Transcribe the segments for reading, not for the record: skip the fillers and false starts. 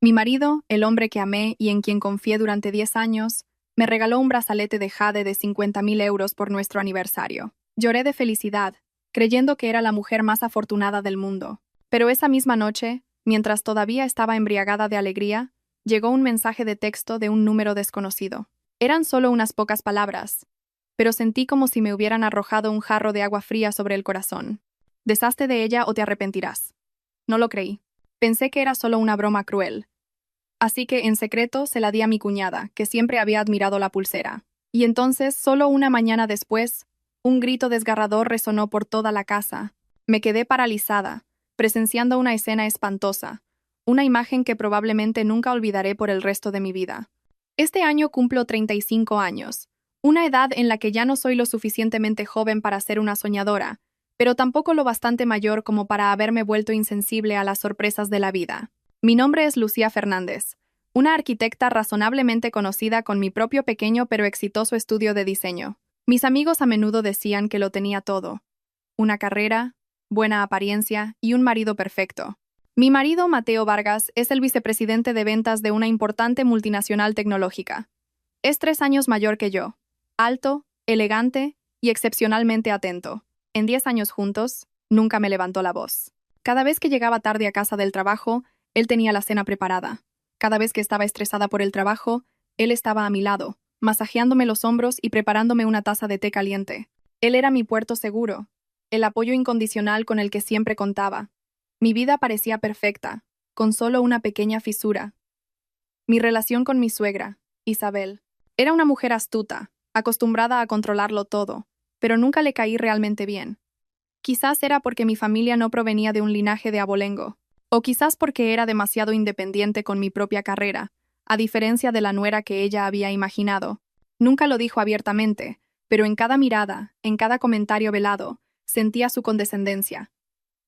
Mi marido, el hombre que amé y en quien confié durante 10 años, me regaló un brazalete de jade de 50.000 euros por nuestro aniversario. Lloré de felicidad, creyendo que era la mujer más afortunada del mundo. Pero esa misma noche, mientras todavía estaba embriagada de alegría, llegó un mensaje de texto de un número desconocido. Eran solo unas pocas palabras, pero sentí como si me hubieran arrojado un jarro de agua fría sobre el corazón. Deshazte de ella o te arrepentirás. No lo creí. Pensé que era solo una broma cruel. Así que en secreto se la di a mi cuñada, que siempre había admirado la pulsera. Y entonces, solo una mañana después, un grito desgarrador resonó por toda la casa. Me quedé paralizada, presenciando una escena espantosa, una imagen que probablemente nunca olvidaré por el resto de mi vida. Este año cumplo 35 años, una edad en la que ya no soy lo suficientemente joven para ser una soñadora, pero tampoco lo bastante mayor como para haberme vuelto insensible a las sorpresas de la vida. Mi nombre es Lucía Fernández, una arquitecta razonablemente conocida con mi propio pequeño pero exitoso estudio de diseño. Mis amigos a menudo decían que lo tenía todo: una carrera, buena apariencia y un marido perfecto. Mi marido, Mateo Vargas, es el vicepresidente de ventas de una importante multinacional tecnológica. Es 3 años mayor que yo, alto, elegante y excepcionalmente atento. En 10 años juntos, nunca me levantó la voz. Cada vez que llegaba tarde a casa del trabajo, él tenía la cena preparada. Cada vez que estaba estresada por el trabajo, él estaba a mi lado, masajeándome los hombros y preparándome una taza de té caliente. Él era mi puerto seguro, el apoyo incondicional con el que siempre contaba. Mi vida parecía perfecta, con solo una pequeña fisura. Mi relación con mi suegra, Isabel, era una mujer astuta, acostumbrada a controlarlo todo, pero nunca le caí realmente bien. Quizás era porque mi familia no provenía de un linaje de abolengo, o quizás porque era demasiado independiente con mi propia carrera, a diferencia de la nuera que ella había imaginado. Nunca lo dijo abiertamente, pero en cada mirada, en cada comentario velado, sentía su condescendencia.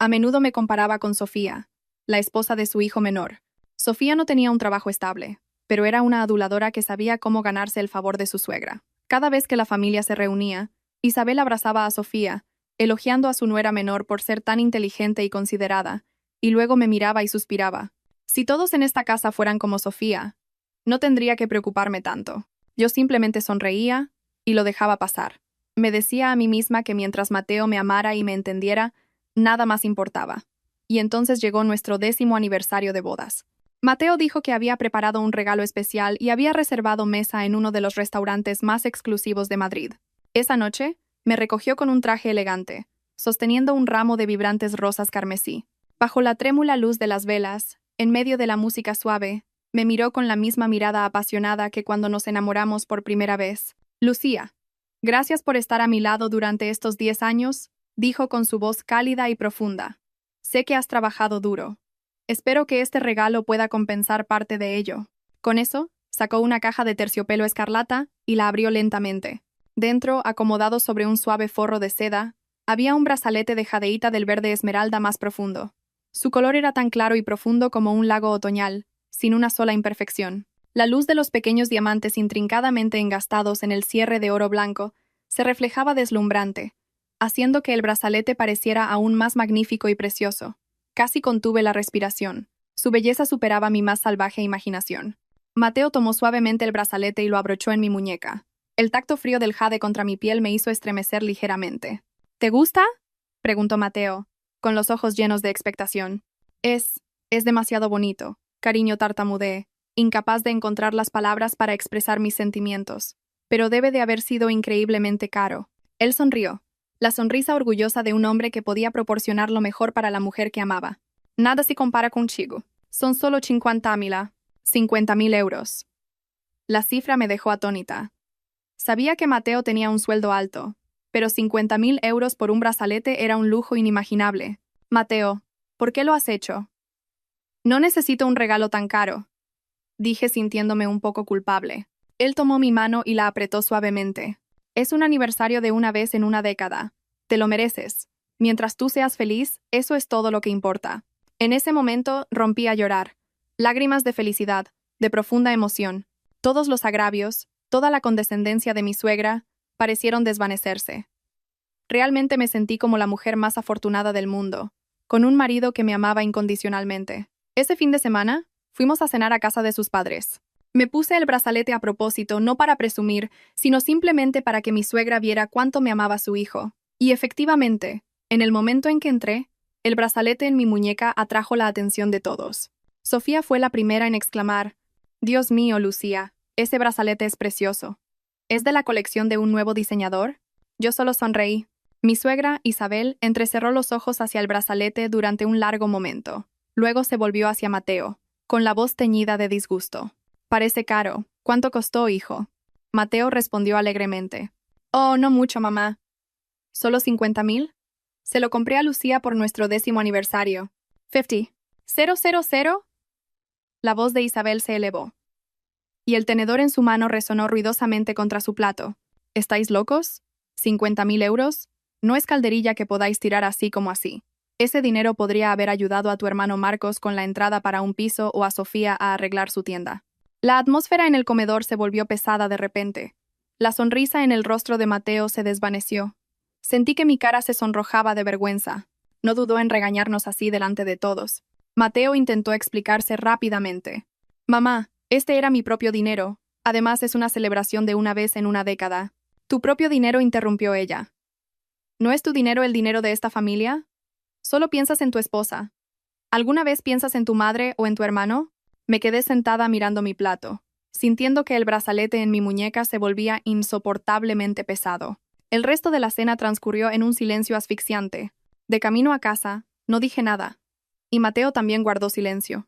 A menudo me comparaba con Sofía, la esposa de su hijo menor. Sofía no tenía un trabajo estable, pero era una aduladora que sabía cómo ganarse el favor de su suegra. Cada vez que la familia se reunía, Isabel abrazaba a Sofía, elogiando a su nuera menor por ser tan inteligente y considerada, y luego me miraba y suspiraba. Si todos en esta casa fueran como Sofía, no tendría que preocuparme tanto. Yo simplemente sonreía y lo dejaba pasar. Me decía a mí misma que mientras Mateo me amara y me entendiera, nada más importaba. Y entonces llegó nuestro 10º aniversario de bodas. Mateo dijo que había preparado un regalo especial y había reservado mesa en uno de los restaurantes más exclusivos de Madrid. Esa noche, me recogió con un traje elegante, sosteniendo un ramo de vibrantes rosas carmesí. Bajo la trémula luz de las velas, en medio de la música suave, me miró con la misma mirada apasionada que cuando nos enamoramos por primera vez. Lucía, gracias por estar a mi lado durante estos 10 años, dijo con su voz cálida y profunda. Sé que has trabajado duro. Espero que este regalo pueda compensar parte de ello. Con eso, sacó una caja de terciopelo escarlata y la abrió lentamente. Dentro, acomodado sobre un suave forro de seda, había un brazalete de jadeíta del verde esmeralda más profundo. Su color era tan claro y profundo como un lago otoñal, sin una sola imperfección. La luz de los pequeños diamantes intrincadamente engastados en el cierre de oro blanco se reflejaba deslumbrante, haciendo que el brazalete pareciera aún más magnífico y precioso. Casi contuve la respiración. Su belleza superaba mi más salvaje imaginación. Mateo tomó suavemente el brazalete y lo abrochó en mi muñeca. El tacto frío del jade contra mi piel me hizo estremecer ligeramente. ¿Te gusta?, preguntó Mateo, con los ojos llenos de expectación. Es demasiado bonito, cariño, tartamudeé, incapaz de encontrar las palabras para expresar mis sentimientos. Pero debe de haber sido increíblemente caro. Él sonrió, la sonrisa orgullosa de un hombre que podía proporcionar lo mejor para la mujer que amaba. Nada se compara contigo. Son solo 50.000 euros. La cifra me dejó atónita. Sabía que Mateo tenía un sueldo alto, pero 50.000 euros por un brazalete era un lujo inimaginable. Mateo, ¿por qué lo has hecho? No necesito un regalo tan caro, dije sintiéndome un poco culpable. Él tomó mi mano y la apretó suavemente. Es un aniversario de una vez en una década. Te lo mereces. Mientras tú seas feliz, eso es todo lo que importa. En ese momento rompí a llorar. Lágrimas de felicidad, de profunda emoción. Todos los agravios, toda la condescendencia de mi suegra, parecieron desvanecerse. Realmente me sentí como la mujer más afortunada del mundo, con un marido que me amaba incondicionalmente. Ese fin de semana Fuimos a cenar a casa de sus padres. Me puse el brazalete a propósito, no para presumir, sino simplemente para que mi suegra viera cuánto me amaba su hijo. Y efectivamente, en el momento en que entré, el brazalete en mi muñeca atrajo la atención de todos. Sofía fue la primera en exclamar: «Dios mío, Lucía, ese brazalete es precioso. ¿Es de la colección de un nuevo diseñador?». Yo solo sonreí. Mi suegra, Isabel, entrecerró los ojos hacia el brazalete durante un largo momento. Luego se volvió hacia Mateo, con la voz teñida de disgusto. «Parece caro. ¿Cuánto costó, hijo?». Mateo respondió alegremente: «Oh, no mucho, mamá. ¿Solo 50,000? Se lo compré a Lucía por nuestro 10º aniversario». «50. ¿000?». La voz de Isabel se elevó, y el tenedor en su mano resonó ruidosamente contra su plato. «¿Estáis locos? ¿50,000 euros? No es calderilla que podáis tirar así como así. Ese dinero podría haber ayudado a tu hermano Marcos con la entrada para un piso o a Sofía a arreglar su tienda». La atmósfera en el comedor se volvió pesada de repente. La sonrisa en el rostro de Mateo se desvaneció. Sentí que mi cara se sonrojaba de vergüenza. No dudó en regañarnos así delante de todos. Mateo intentó explicarse rápidamente. «Mamá, este era mi propio dinero. Además es una celebración de una vez en una década». «¿Tu propio dinero?», interrumpió ella. «¿No es tu dinero el dinero de esta familia? Solo piensas en tu esposa. ¿Alguna vez piensas en tu madre o en tu hermano?». Me quedé sentada mirando mi plato, sintiendo que el brazalete en mi muñeca se volvía insoportablemente pesado. El resto de la cena transcurrió en un silencio asfixiante. De camino a casa, no dije nada. Y Mateo también guardó silencio.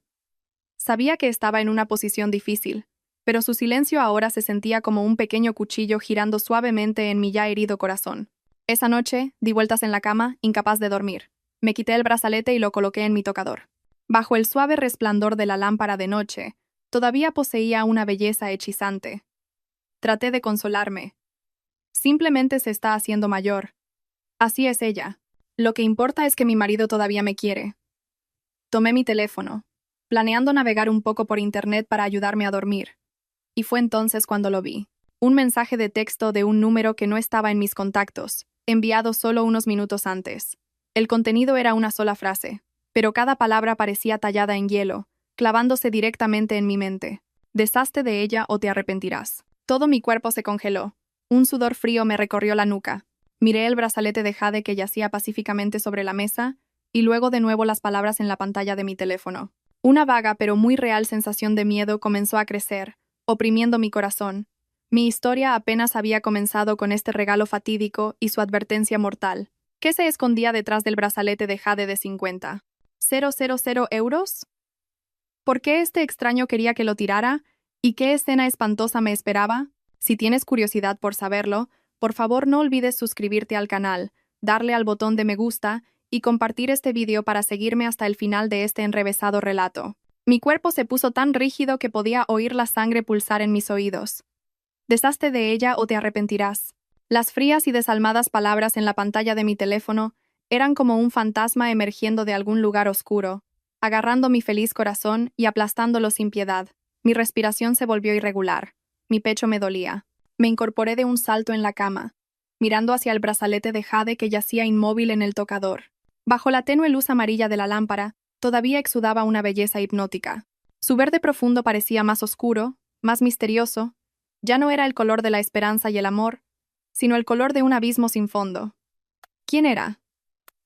Sabía que estaba en una posición difícil, pero su silencio ahora se sentía como un pequeño cuchillo girando suavemente en mi ya herido corazón. Esa noche, di vueltas en la cama, incapaz de dormir. Me quité el brazalete y lo coloqué en mi tocador. Bajo el suave resplandor de la lámpara de noche, todavía poseía una belleza hechizante. Traté de consolarme. Simplemente se está haciendo mayor. Así es ella. Lo que importa es que mi marido todavía me quiere. Tomé mi teléfono, planeando navegar un poco por internet para ayudarme a dormir. Y fue entonces cuando lo vi. Un mensaje de texto de un número que no estaba en mis contactos, enviado solo unos minutos antes. El contenido era una sola frase, pero cada palabra parecía tallada en hielo, clavándose directamente en mi mente. «Deshazte de ella o te arrepentirás». Todo mi cuerpo se congeló. Un sudor frío me recorrió la nuca. Miré el brazalete de jade que yacía pacíficamente sobre la mesa, y luego de nuevo las palabras en la pantalla de mi teléfono. Una vaga pero muy real sensación de miedo comenzó a crecer, oprimiendo mi corazón. Mi historia apenas había comenzado con este regalo fatídico y su advertencia mortal. ¿Qué se escondía detrás del brazalete de jade de 50,000 euros? ¿Por qué este extraño quería que lo tirara? ¿Y qué escena espantosa me esperaba? Si tienes curiosidad por saberlo, por favor no olvides suscribirte al canal, darle al botón de me gusta y compartir este vídeo para seguirme hasta el final de este enrevesado relato. Mi cuerpo se puso tan rígido que podía oír la sangre pulsar en mis oídos. «Deshazte de ella o te arrepentirás». Las frías y desalmadas palabras en la pantalla de mi teléfono eran como un fantasma emergiendo de algún lugar oscuro, agarrando mi feliz corazón y aplastándolo sin piedad. Mi respiración se volvió irregular. Mi pecho me dolía. Me incorporé de un salto en la cama, mirando hacia el brazalete de jade que yacía inmóvil en el tocador. Bajo la tenue luz amarilla de la lámpara, todavía exudaba una belleza hipnótica. Su verde profundo parecía más oscuro, más misterioso. Ya no era el color de la esperanza y el amor, sino el color de un abismo sin fondo. ¿Quién era?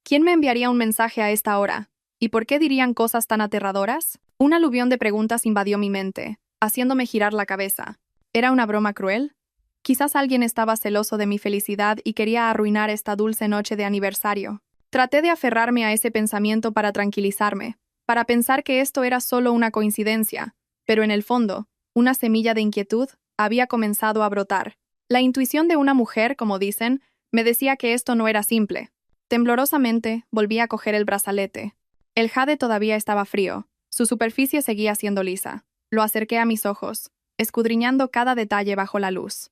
¿Quién me enviaría un mensaje a esta hora? ¿Y por qué dirían cosas tan aterradoras? Un aluvión de preguntas invadió mi mente, haciéndome girar la cabeza. ¿Era una broma cruel? Quizás alguien estaba celoso de mi felicidad y quería arruinar esta dulce noche de aniversario. Traté de aferrarme a ese pensamiento para tranquilizarme, para pensar que esto era solo una coincidencia, pero en el fondo, una semilla de inquietud había comenzado a brotar. La intuición de una mujer, como dicen, me decía que esto no era simple. Temblorosamente, volví a coger el brazalete. El jade todavía estaba frío. Su superficie seguía siendo lisa. Lo acerqué a mis ojos, escudriñando cada detalle bajo la luz.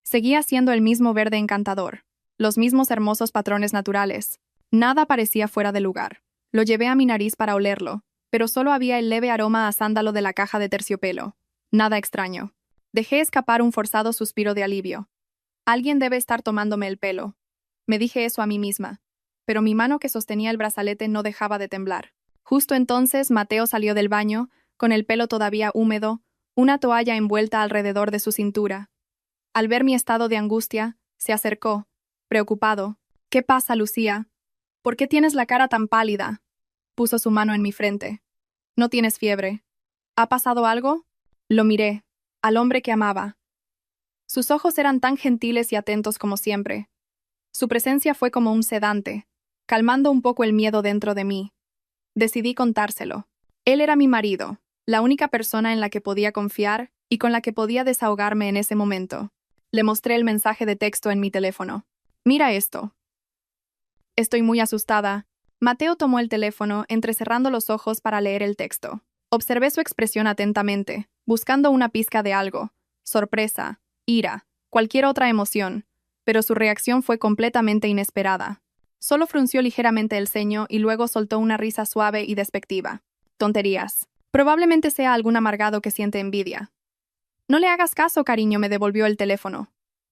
Seguía siendo el mismo verde encantador, los mismos hermosos patrones naturales. Nada parecía fuera de lugar. Lo llevé a mi nariz para olerlo, pero solo había el leve aroma a sándalo de la caja de terciopelo. Nada extraño. Dejé escapar un forzado suspiro de alivio. Alguien debe estar tomándome el pelo. Me dije eso a mí misma, pero mi mano que sostenía el brazalete no dejaba de temblar. Justo entonces Mateo salió del baño, con el pelo todavía húmedo, una toalla envuelta alrededor de su cintura. Al ver mi estado de angustia, se acercó, preocupado. ¿Qué pasa, Lucía? ¿Por qué tienes la cara tan pálida? Puso su mano en mi frente. No tienes fiebre. ¿Ha pasado algo? Lo miré, al hombre que amaba. Sus ojos eran tan gentiles y atentos como siempre. Su presencia fue como un sedante, calmando un poco el miedo dentro de mí. Decidí contárselo. Él era mi marido, la única persona en la que podía confiar y con la que podía desahogarme en ese momento. Le mostré el mensaje de texto en mi teléfono. Mira esto. Estoy muy asustada. Mateo tomó el teléfono, entrecerrando los ojos para leer el texto. Observé su expresión atentamente, buscando una pizca de algo. Sorpresa, ira, cualquier otra emoción. Pero su reacción fue completamente inesperada. Solo frunció ligeramente el ceño y luego soltó una risa suave y despectiva. Tonterías. Probablemente sea algún amargado que siente envidia. No le hagas caso, cariño, me devolvió el teléfono.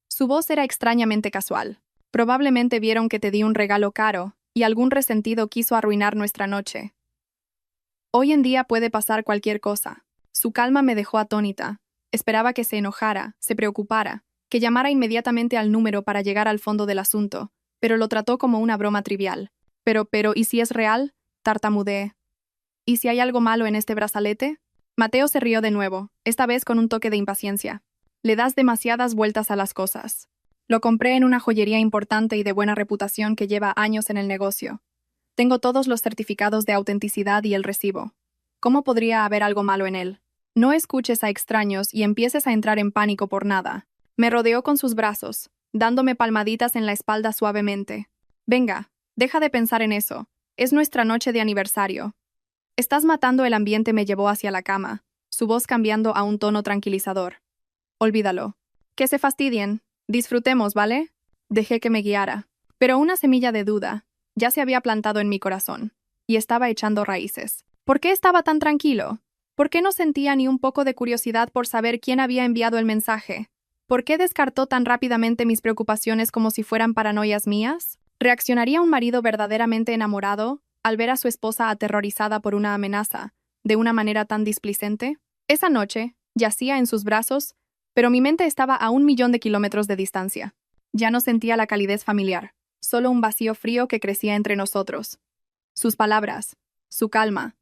Su voz era extrañamente casual. Probablemente vieron que te di un regalo caro, y algún resentido quiso arruinar nuestra noche. Hoy en día puede pasar cualquier cosa. Su calma me dejó atónita. Esperaba que se enojara, se preocupara, que llamara inmediatamente al número para llegar al fondo del asunto, pero lo trató como una broma trivial. Pero, ¿y si es real? Tartamudeé. ¿Y si hay algo malo en este brazalete? Mateo se rió de nuevo, esta vez con un toque de impaciencia. Le das demasiadas vueltas a las cosas. Lo compré en una joyería importante y de buena reputación que lleva años en el negocio. Tengo todos los certificados de autenticidad y el recibo. ¿Cómo podría haber algo malo en él? No escuches a extraños y empieces a entrar en pánico por nada. Me rodeó con sus brazos, dándome palmaditas en la espalda suavemente. Venga, deja de pensar en eso. Es nuestra noche de aniversario. Estás matando el ambiente, me llevó hacia la cama, su voz cambiando a un tono tranquilizador. Olvídalo. Que se fastidien. Disfrutemos, ¿vale? Dejé que me guiara. Pero una semilla de duda ya se había plantado en mi corazón, y estaba echando raíces. ¿Por qué estaba tan tranquilo? ¿Por qué no sentía ni un poco de curiosidad por saber quién había enviado el mensaje? ¿Por qué descartó tan rápidamente mis preocupaciones como si fueran paranoias mías? ¿Reaccionaría un marido verdaderamente enamorado al ver a su esposa aterrorizada por una amenaza de una manera tan displicente? Esa noche, yacía en sus brazos, pero mi mente estaba a 1.000.000 de kilómetros de distancia. Ya no sentía la calidez familiar, solo un vacío frío que crecía entre nosotros. Sus palabras, su calma,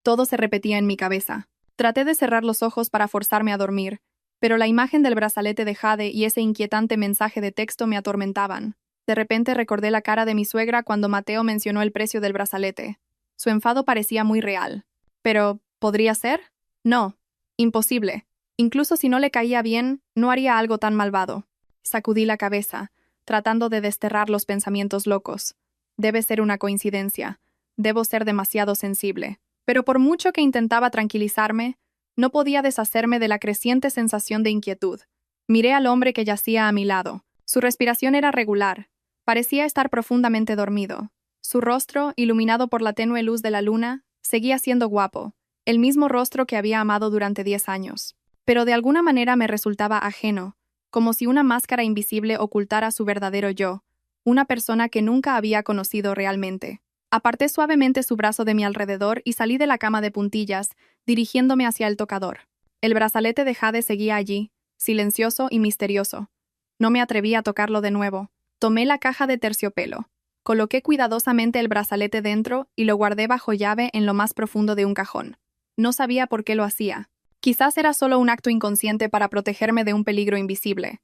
todo se repetía en mi cabeza. Traté de cerrar los ojos para forzarme a dormir, pero la imagen del brazalete de jade y ese inquietante mensaje de texto me atormentaban. De repente recordé la cara de mi suegra cuando Mateo mencionó el precio del brazalete. Su enfado parecía muy real. Pero, ¿podría ser? No. Imposible. Incluso si no le caía bien, no haría algo tan malvado. Sacudí la cabeza, tratando de desterrar los pensamientos locos. Debe ser una coincidencia. Debo ser demasiado sensible. Pero por mucho que intentaba tranquilizarme, no podía deshacerme de la creciente sensación de inquietud. Miré al hombre que yacía a mi lado. Su respiración era regular. Parecía estar profundamente dormido. Su rostro, iluminado por la tenue luz de la luna, seguía siendo guapo, el mismo rostro que había amado durante 10 años. Pero de alguna manera me resultaba ajeno, como si una máscara invisible ocultara su verdadero yo, una persona que nunca había conocido realmente. Aparté suavemente su brazo de mi alrededor y salí de la cama de puntillas, dirigiéndome hacia el tocador. El brazalete de jade seguía allí, silencioso y misterioso. No me atreví a tocarlo de nuevo. Tomé la caja de terciopelo. Coloqué cuidadosamente el brazalete dentro y lo guardé bajo llave en lo más profundo de un cajón. No sabía por qué lo hacía. Quizás era solo un acto inconsciente para protegerme de un peligro invisible.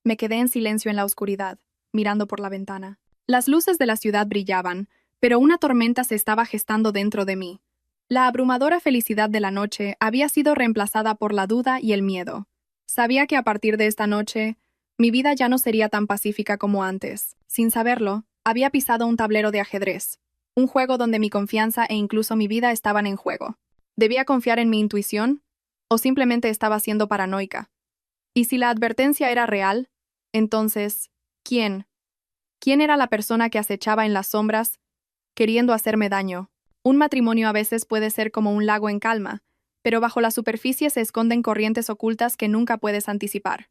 Me quedé en silencio en la oscuridad, mirando por la ventana. Las luces de la ciudad brillaban, pero una tormenta se estaba gestando dentro de mí. La abrumadora felicidad de la noche había sido reemplazada por la duda y el miedo. Sabía que a partir de esta noche, mi vida ya no sería tan pacífica como antes. Sin saberlo, había pisado un tablero de ajedrez, un juego donde mi confianza e incluso mi vida estaban en juego. ¿Debía confiar en mi intuición? ¿O simplemente estaba siendo paranoica? Y si la advertencia era real, entonces, ¿quién? ¿Quién era la persona que acechaba en las sombras, queriendo hacerme daño? Un matrimonio a veces puede ser como un lago en calma, pero bajo la superficie se esconden corrientes ocultas que nunca puedes anticipar.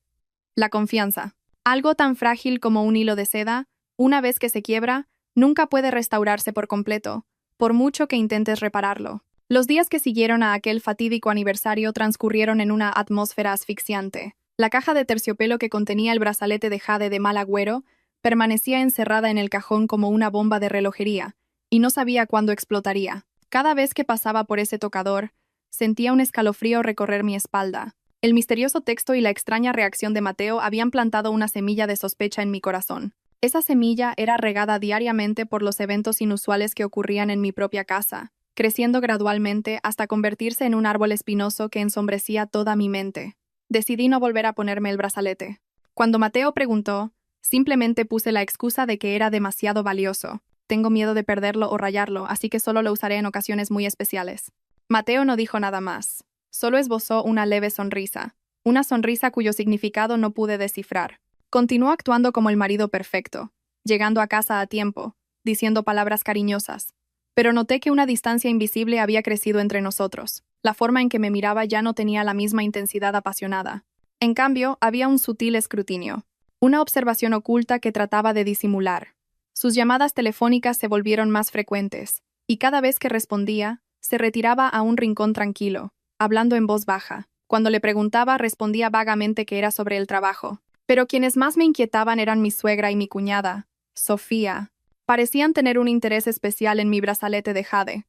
La confianza. Algo tan frágil como un hilo de seda, una vez que se quiebra, nunca puede restaurarse por completo, por mucho que intentes repararlo. Los días que siguieron a aquel fatídico aniversario transcurrieron en una atmósfera asfixiante. La caja de terciopelo que contenía el brazalete de jade de mal agüero permanecía encerrada en el cajón como una bomba de relojería, y no sabía cuándo explotaría. Cada vez que pasaba por ese tocador, sentía un escalofrío recorrer mi espalda. El misterioso texto y la extraña reacción de Mateo habían plantado una semilla de sospecha en mi corazón. Esa semilla era regada diariamente por los eventos inusuales que ocurrían en mi propia casa, creciendo gradualmente hasta convertirse en un árbol espinoso que ensombrecía toda mi mente. Decidí no volver a ponerme el brazalete. Cuando Mateo preguntó, simplemente puse la excusa de que era demasiado valioso. Tengo miedo de perderlo o rayarlo, así que solo lo usaré en ocasiones muy especiales. Mateo no dijo nada más. Solo esbozó una leve sonrisa, una sonrisa cuyo significado no pude descifrar. Continuó actuando como el marido perfecto, llegando a casa a tiempo, diciendo palabras cariñosas. Pero noté que una distancia invisible había crecido entre nosotros. La forma en que me miraba ya no tenía la misma intensidad apasionada. En cambio, había un sutil escrutinio, una observación oculta que trataba de disimular. Sus llamadas telefónicas se volvieron más frecuentes, y cada vez que respondía, se retiraba a un rincón tranquilo, hablando en voz baja. Cuando le preguntaba, respondía vagamente que era sobre el trabajo. Pero quienes más me inquietaban eran mi suegra y mi cuñada, Sofía. Parecían tener un interés especial en mi brazalete de jade.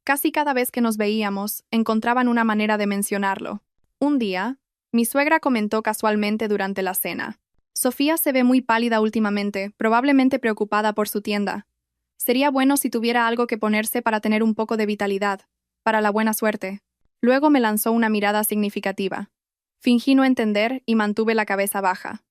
Casi cada vez que nos veíamos, encontraban una manera de mencionarlo. Un día, mi suegra comentó casualmente durante la cena: Sofía se ve muy pálida últimamente, probablemente preocupada por su tienda. Sería bueno si tuviera algo que ponerse para tener un poco de vitalidad, para la buena suerte. Luego me lanzó una mirada significativa. Fingí no entender y mantuve la cabeza baja.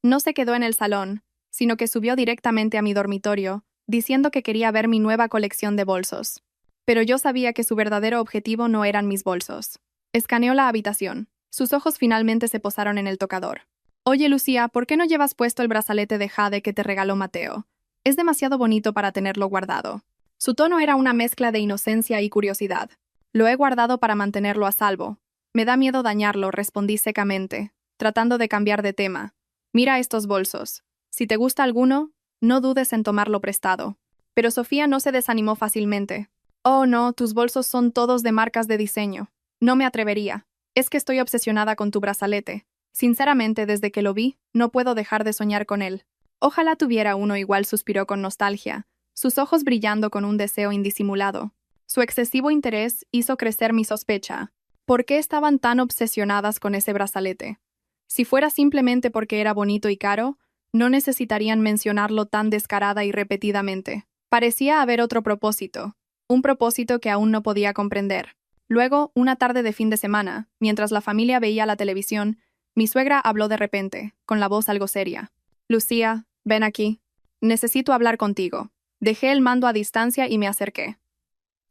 No se quedó en el salón, sino que subió directamente a mi dormitorio, diciendo que quería ver mi nueva colección de bolsos. Pero yo sabía que su verdadero objetivo no eran mis bolsos. Escaneó la habitación. Sus ojos finalmente se posaron en el tocador. Oye, Lucía, ¿por qué no llevas puesto el brazalete de jade que te regaló Mateo? Es demasiado bonito para tenerlo guardado. Su tono era una mezcla de inocencia y curiosidad. Lo he guardado para mantenerlo a salvo. Me da miedo dañarlo, respondí secamente, tratando de cambiar de tema. Mira estos bolsos. Si te gusta alguno, no dudes en tomarlo prestado. Pero Sofía no se desanimó fácilmente. Oh, no, tus bolsos son todos de marcas de diseño. No me atrevería. Es que estoy obsesionada con tu brazalete. Sinceramente, desde que lo vi, no puedo dejar de soñar con él. Ojalá tuviera uno igual, suspiró con nostalgia, sus ojos brillando con un deseo indisimulado. Su excesivo interés hizo crecer mi sospecha. ¿Por qué estaban tan obsesionadas con ese brazalete? Si fuera simplemente porque era bonito y caro, no necesitarían mencionarlo tan descarada y repetidamente. Parecía haber otro propósito, un propósito que aún no podía comprender. Luego, una tarde de fin de semana, mientras la familia veía la televisión, mi suegra habló de repente, con la voz algo seria. Lucía, ven aquí. Necesito hablar contigo. Dejé el mando a distancia y me acerqué.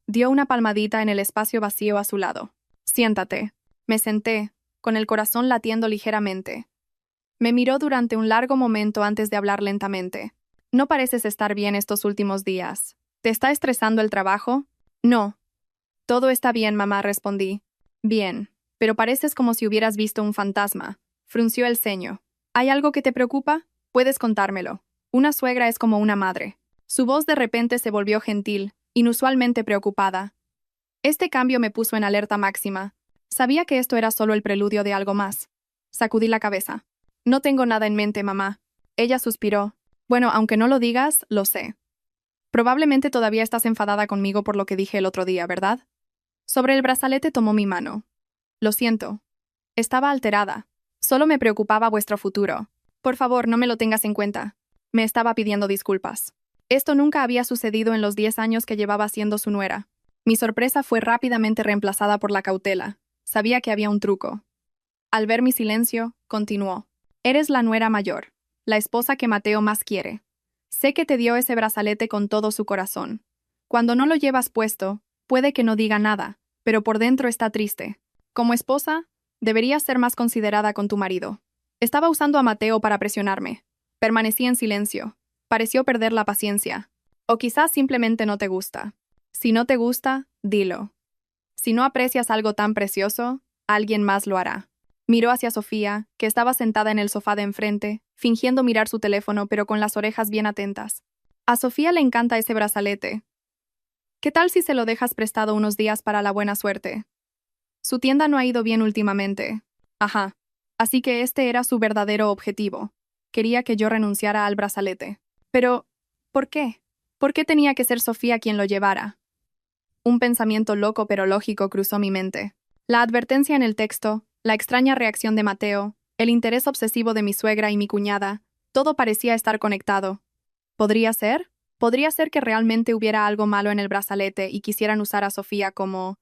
Dio una palmadita en el espacio vacío a su lado. Siéntate. Me senté, con el corazón latiendo ligeramente. Me miró durante un largo momento antes de hablar lentamente. No pareces estar bien estos últimos días. ¿Te está estresando el trabajo? No. Todo está bien, mamá, respondí. Bien, pero pareces como si hubieras visto un fantasma. Frunció el ceño. ¿Hay algo que te preocupa? Puedes contármelo. Una suegra es como una madre. Su voz de repente se volvió gentil, inusualmente preocupada. Este cambio me puso en alerta máxima. Sabía que esto era solo el preludio de algo más. Sacudí la cabeza. No tengo nada en mente, mamá. Ella suspiró. Bueno, aunque no lo digas, lo sé. Probablemente todavía estás enfadada conmigo por lo que dije el otro día, ¿verdad? Sobre el brazalete tomó mi mano. Lo siento. Estaba alterada. Solo me preocupaba vuestro futuro. Por favor, no me lo tengas en cuenta. Me estaba pidiendo disculpas. Esto nunca había sucedido en los 10 años que llevaba siendo su nuera. Mi sorpresa fue rápidamente reemplazada por la cautela. Sabía que había un truco. Al ver mi silencio, continuó. Eres la nuera mayor, la esposa que Mateo más quiere. Sé que te dio ese brazalete con todo su corazón. Cuando no lo llevas puesto, puede que no diga nada, pero por dentro está triste. Como esposa, deberías ser más considerada con tu marido. Estaba usando a Mateo para presionarme. Permanecí en silencio. Pareció perder la paciencia. O quizás simplemente no te gusta. Si no te gusta, dilo. Si no aprecias algo tan precioso, alguien más lo hará. Miró hacia Sofía, que estaba sentada en el sofá de enfrente, fingiendo mirar su teléfono pero con las orejas bien atentas. A Sofía le encanta ese brazalete. ¿Qué tal si se lo dejas prestado unos días para la buena suerte? Su tienda no ha ido bien últimamente. Ajá. Así que este era su verdadero objetivo. Quería que yo renunciara al brazalete. Pero, ¿por qué? ¿Por qué tenía que ser Sofía quien lo llevara? Un pensamiento loco pero lógico cruzó mi mente. La advertencia en el texto, la extraña reacción de Mateo, el interés obsesivo de mi suegra y mi cuñada, todo parecía estar conectado. ¿Podría ser? ¿Podría ser que realmente hubiera algo malo en el brazalete y quisieran usar a Sofía como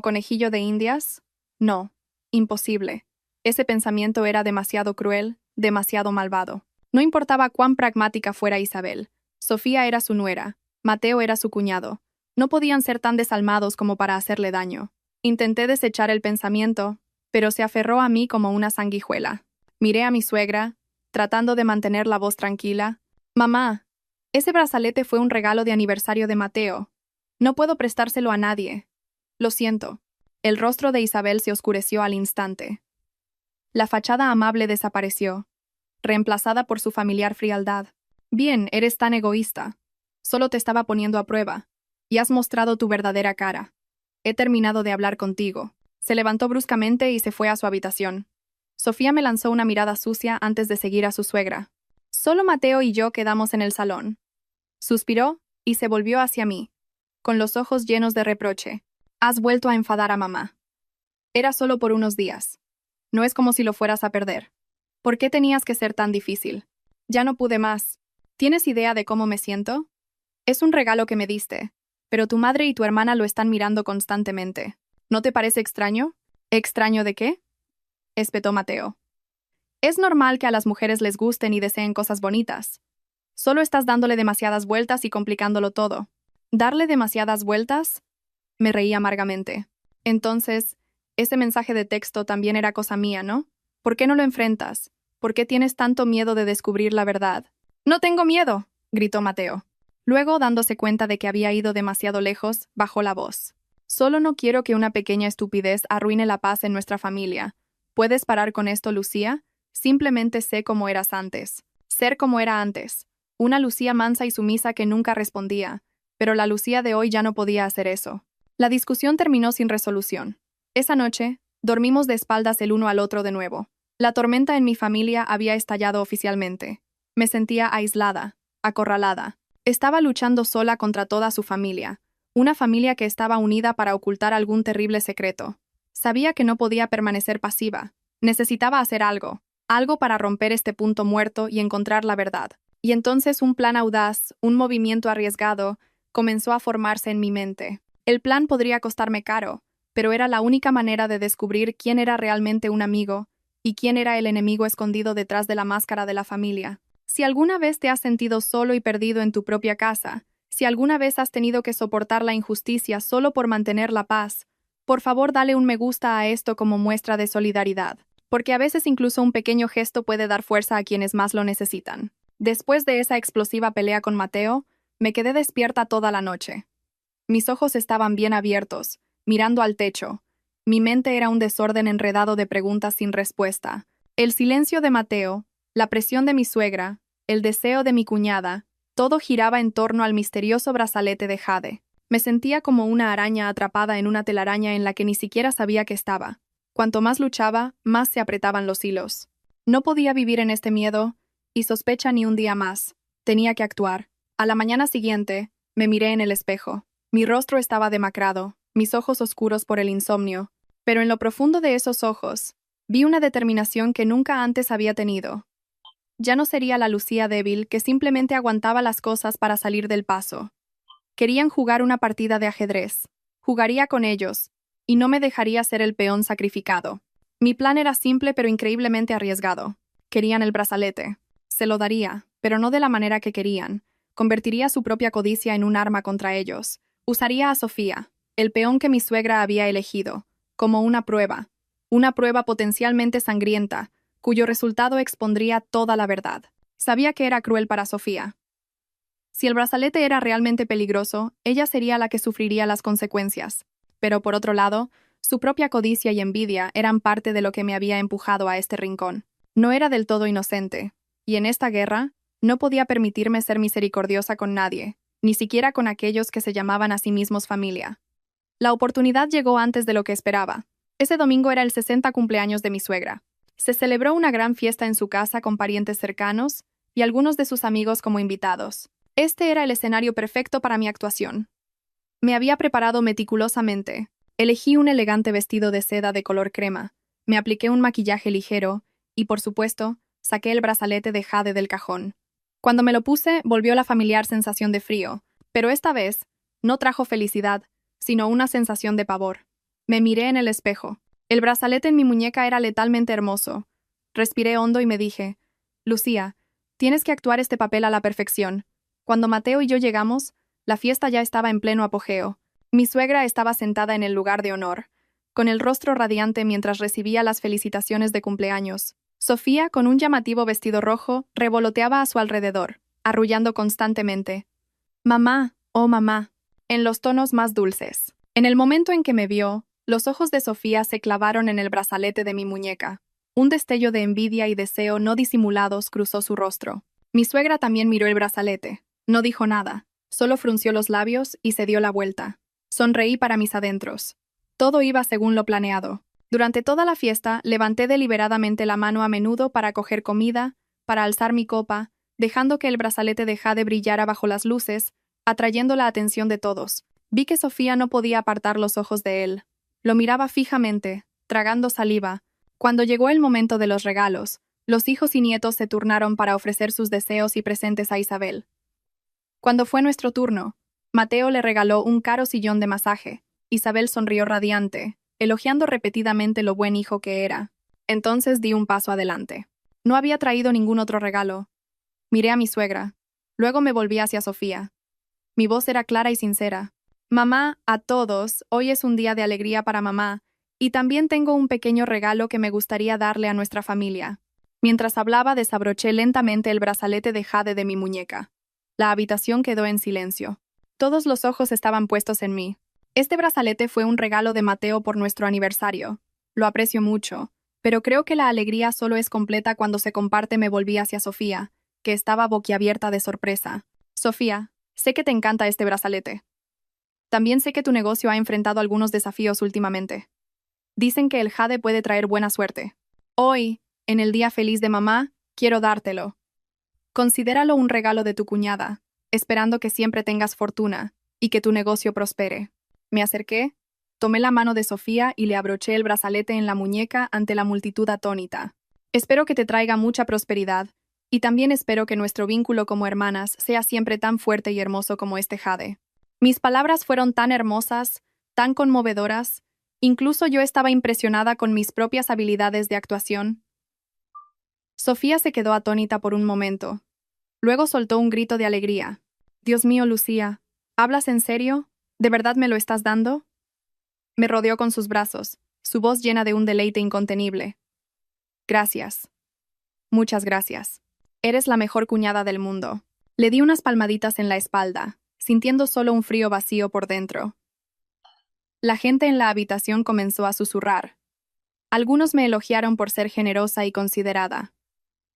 conejillo de Indias? No, imposible. Ese pensamiento era demasiado cruel, demasiado malvado. No importaba cuán pragmática fuera Isabel. Sofía era su nuera, Mateo era su cuñado. No podían ser tan desalmados como para hacerle daño. Intenté desechar el pensamiento, pero se aferró a mí como una sanguijuela. Miré a mi suegra, tratando de mantener la voz tranquila. Mamá, ese brazalete fue un regalo de aniversario de Mateo. No puedo prestárselo a nadie. Lo siento. El rostro de Isabel se oscureció al instante. La fachada amable desapareció, reemplazada por su familiar frialdad. Bien, eres tan egoísta. Solo te estaba poniendo a prueba, y has mostrado tu verdadera cara. He terminado de hablar contigo. Se levantó bruscamente y se fue a su habitación. Sofía me lanzó una mirada sucia antes de seguir a su suegra. Solo Mateo y yo quedamos en el salón. Suspiró y se volvió hacia mí, con los ojos llenos de reproche. Has vuelto a enfadar a mamá. Era solo por unos días. No es como si lo fueras a perder. ¿Por qué tenías que ser tan difícil? Ya no pude más. ¿Tienes idea de cómo me siento? Es un regalo que me diste, pero tu madre y tu hermana lo están mirando constantemente. ¿No te parece extraño? ¿Extraño de qué? Espetó Mateo. Es normal que a las mujeres les gusten y deseen cosas bonitas. Solo estás dándole demasiadas vueltas y complicándolo todo. ¿Darle demasiadas vueltas? Me reí amargamente. Entonces, ese mensaje de texto también era cosa mía, ¿no? ¿Por qué no lo enfrentas? ¿Por qué tienes tanto miedo de descubrir la verdad? ¡No tengo miedo!, gritó Mateo. Luego, dándose cuenta de que había ido demasiado lejos, bajó la voz. Solo no quiero que una pequeña estupidez arruine la paz en nuestra familia. ¿Puedes parar con esto, Lucía? Simplemente sé cómo eras antes. Ser como era antes. Una Lucía mansa y sumisa que nunca respondía, pero la Lucía de hoy ya no podía hacer eso. La discusión terminó sin resolución. Esa noche, dormimos de espaldas el uno al otro de nuevo. La tormenta en mi familia había estallado oficialmente. Me sentía aislada, acorralada. Estaba luchando sola contra toda su familia, una familia que estaba unida para ocultar algún terrible secreto. Sabía que no podía permanecer pasiva. Necesitaba hacer algo, algo para romper este punto muerto y encontrar la verdad. Y entonces un plan audaz, un movimiento arriesgado, comenzó a formarse en mi mente. El plan podría costarme caro, pero era la única manera de descubrir quién era realmente un amigo y quién era el enemigo escondido detrás de la máscara de la familia. Si alguna vez te has sentido solo y perdido en tu propia casa, si alguna vez has tenido que soportar la injusticia solo por mantener la paz, por favor dale un me gusta a esto como muestra de solidaridad, porque a veces incluso un pequeño gesto puede dar fuerza a quienes más lo necesitan. Después de esa explosiva pelea con Mateo, me quedé despierta toda la noche. Mis ojos estaban bien abiertos, mirando al techo. Mi mente era un desorden enredado de preguntas sin respuesta. El silencio de Mateo, la presión de mi suegra, el deseo de mi cuñada, todo giraba en torno al misterioso brazalete de jade. Me sentía como una araña atrapada en una telaraña en la que ni siquiera sabía que estaba. Cuanto más luchaba, más se apretaban los hilos. No podía vivir en este miedo, y sospecha ni un día más. Tenía que actuar. A la mañana siguiente, me miré en el espejo. Mi rostro estaba demacrado, mis ojos oscuros por el insomnio, pero en lo profundo de esos ojos, vi una determinación que nunca antes había tenido. Ya no sería la Lucía débil que simplemente aguantaba las cosas para salir del paso. Querían jugar una partida de ajedrez. Jugaría con ellos, y no me dejaría ser el peón sacrificado. Mi plan era simple pero increíblemente arriesgado. Querían el brazalete. Se lo daría, pero no de la manera que querían. Convertiría su propia codicia en un arma contra ellos. Usaría a Sofía, el peón que mi suegra había elegido, como una prueba potencialmente sangrienta, cuyo resultado expondría toda la verdad. Sabía que era cruel para Sofía. Si el brazalete era realmente peligroso, ella sería la que sufriría las consecuencias. Pero por otro lado, su propia codicia y envidia eran parte de lo que me había empujado a este rincón. No era del todo inocente, y en esta guerra, no podía permitirme ser misericordiosa con nadie. ni siquiera con aquellos que se llamaban a sí mismos familia. La oportunidad llegó antes de lo que esperaba. Ese domingo era el 60 cumpleaños de mi suegra. Se celebró una gran fiesta en su casa con parientes cercanos y algunos de sus amigos como invitados. Este era el escenario perfecto para mi actuación. Me había preparado meticulosamente. Elegí un elegante vestido de seda de color crema, me apliqué un maquillaje ligero y, por supuesto, saqué el brazalete de jade del cajón. Cuando me lo puse, volvió la familiar sensación de frío, pero esta vez no trajo felicidad, sino una sensación de pavor. Me miré en el espejo. El brazalete en mi muñeca era letalmente hermoso. Respiré hondo y me dije, Lucía, tienes que actuar este papel a la perfección. Cuando Mateo y yo llegamos, la fiesta ya estaba en pleno apogeo. Mi suegra estaba sentada en el lugar de honor, con el rostro radiante mientras recibía las felicitaciones de cumpleaños. Sofía, con un llamativo vestido rojo, revoloteaba a su alrededor, arrullando constantemente. Mamá, oh mamá, en los tonos más dulces. En el momento en que me vio, los ojos de Sofía se clavaron en el brazalete de mi muñeca. Un destello de envidia y deseo no disimulados cruzó su rostro. Mi suegra también miró el brazalete. No dijo nada, solo frunció los labios y se dio la vuelta. Sonreí para mis adentros. Todo iba según lo planeado. Durante toda la fiesta, levanté deliberadamente la mano a menudo para coger comida, para alzar mi copa, dejando que el brazalete de jade brillara bajo las luces, atrayendo la atención de todos. Vi que Sofía no podía apartar los ojos de él. Lo miraba fijamente, tragando saliva. Cuando llegó el momento de los regalos, los hijos y nietos se turnaron para ofrecer sus deseos y presentes a Isabel. Cuando fue nuestro turno, Mateo le regaló un caro sillón de masaje. Isabel sonrió radiante, elogiando repetidamente lo buen hijo que era. Entonces di un paso adelante. No había traído ningún otro regalo. Miré a mi suegra. Luego me volví hacia Sofía. Mi voz era clara y sincera. Mamá, a todos, hoy es un día de alegría para mamá, y también tengo un pequeño regalo que me gustaría darle a nuestra familia. Mientras hablaba, desabroché lentamente el brazalete de jade de mi muñeca. La habitación quedó en silencio. Todos los ojos estaban puestos en mí. Este brazalete fue un regalo de Mateo por nuestro aniversario. Lo aprecio mucho, pero creo que la alegría solo es completa cuando se comparte. Me volví hacia Sofía, que estaba boquiabierta de sorpresa. Sofía, sé que te encanta este brazalete. También sé que tu negocio ha enfrentado algunos desafíos últimamente. Dicen que el jade puede traer buena suerte. Hoy, en el día feliz de mamá, quiero dártelo. Considéralo un regalo de tu cuñada, esperando que siempre tengas fortuna y que tu negocio prospere. Me acerqué, tomé la mano de Sofía y le abroché el brazalete en la muñeca ante la multitud atónita. Espero que te traiga mucha prosperidad, y también espero que nuestro vínculo como hermanas sea siempre tan fuerte y hermoso como este jade. Mis palabras fueron tan hermosas, tan conmovedoras, incluso yo estaba impresionada con mis propias habilidades de actuación. Sofía se quedó atónita por un momento. Luego soltó un grito de alegría. Dios mío, Lucía, ¿hablas en serio? ¿De verdad me lo estás dando? Me rodeó con sus brazos, su voz llena de un deleite incontenible. Gracias. Muchas gracias. Eres la mejor cuñada del mundo. Le di unas palmaditas en la espalda, sintiendo solo un frío vacío por dentro. La gente en la habitación comenzó a susurrar. Algunos me elogiaron por ser generosa y considerada.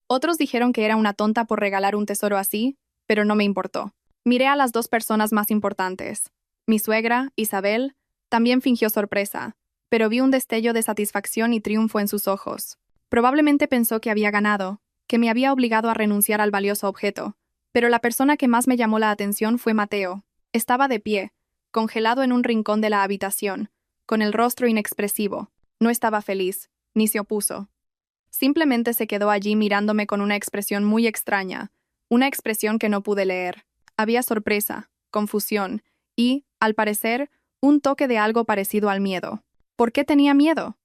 Otros dijeron que era una tonta por regalar un tesoro así, pero no me importó. Miré a las dos personas más importantes. Mi suegra, Isabel, también fingió sorpresa, pero vi un destello de satisfacción y triunfo en sus ojos. Probablemente pensó que había ganado, que me había obligado a renunciar al valioso objeto, pero la persona que más me llamó la atención fue Mateo. Estaba de pie, congelado en un rincón de la habitación, con el rostro inexpresivo. No estaba feliz, ni se opuso. Simplemente se quedó allí mirándome con una expresión muy extraña, una expresión que no pude leer. Había sorpresa, confusión y, al parecer, un toque de algo parecido al miedo. ¿Por qué tenía miedo?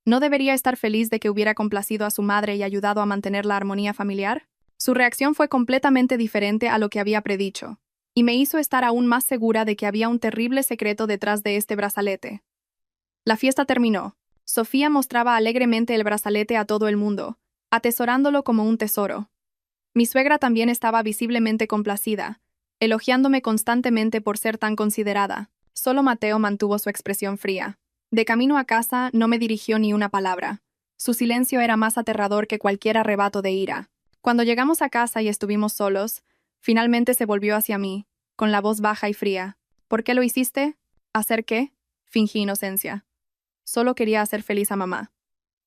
¿No debería estar feliz de que hubiera complacido a su madre y ayudado a mantener la armonía familiar? Su reacción fue completamente diferente a lo que había predicho, y me hizo estar aún más segura de que había un terrible secreto detrás de este brazalete. La fiesta terminó. Sofía mostraba alegremente el brazalete a todo el mundo, atesorándolo como un tesoro. Mi suegra también estaba visiblemente complacida, elogiándome constantemente por ser tan considerada. Solo Mateo mantuvo su expresión fría. De camino a casa no me dirigió ni una palabra. Su silencio era más aterrador que cualquier arrebato de ira. Cuando llegamos a casa y estuvimos solos, finalmente se volvió hacia mí, con la voz baja y fría. ¿Por qué lo hiciste? ¿Hacer qué? Fingí inocencia. Solo quería hacer feliz a mamá.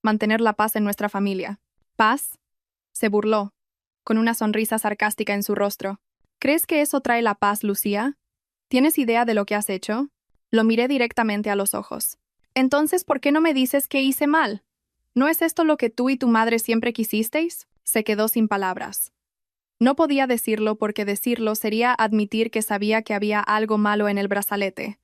Mantener la paz en nuestra familia. ¿Paz? Se burló, con una sonrisa sarcástica en su rostro. ¿Crees que eso trae la paz, Lucía? ¿Tienes idea de lo que has hecho? Lo miré directamente a los ojos. Entonces, ¿por qué no me dices que hice mal? ¿No es esto lo que tú y tu madre siempre quisisteis? Se quedó sin palabras. No podía decirlo porque decirlo sería admitir que sabía que había algo malo en el brazalete.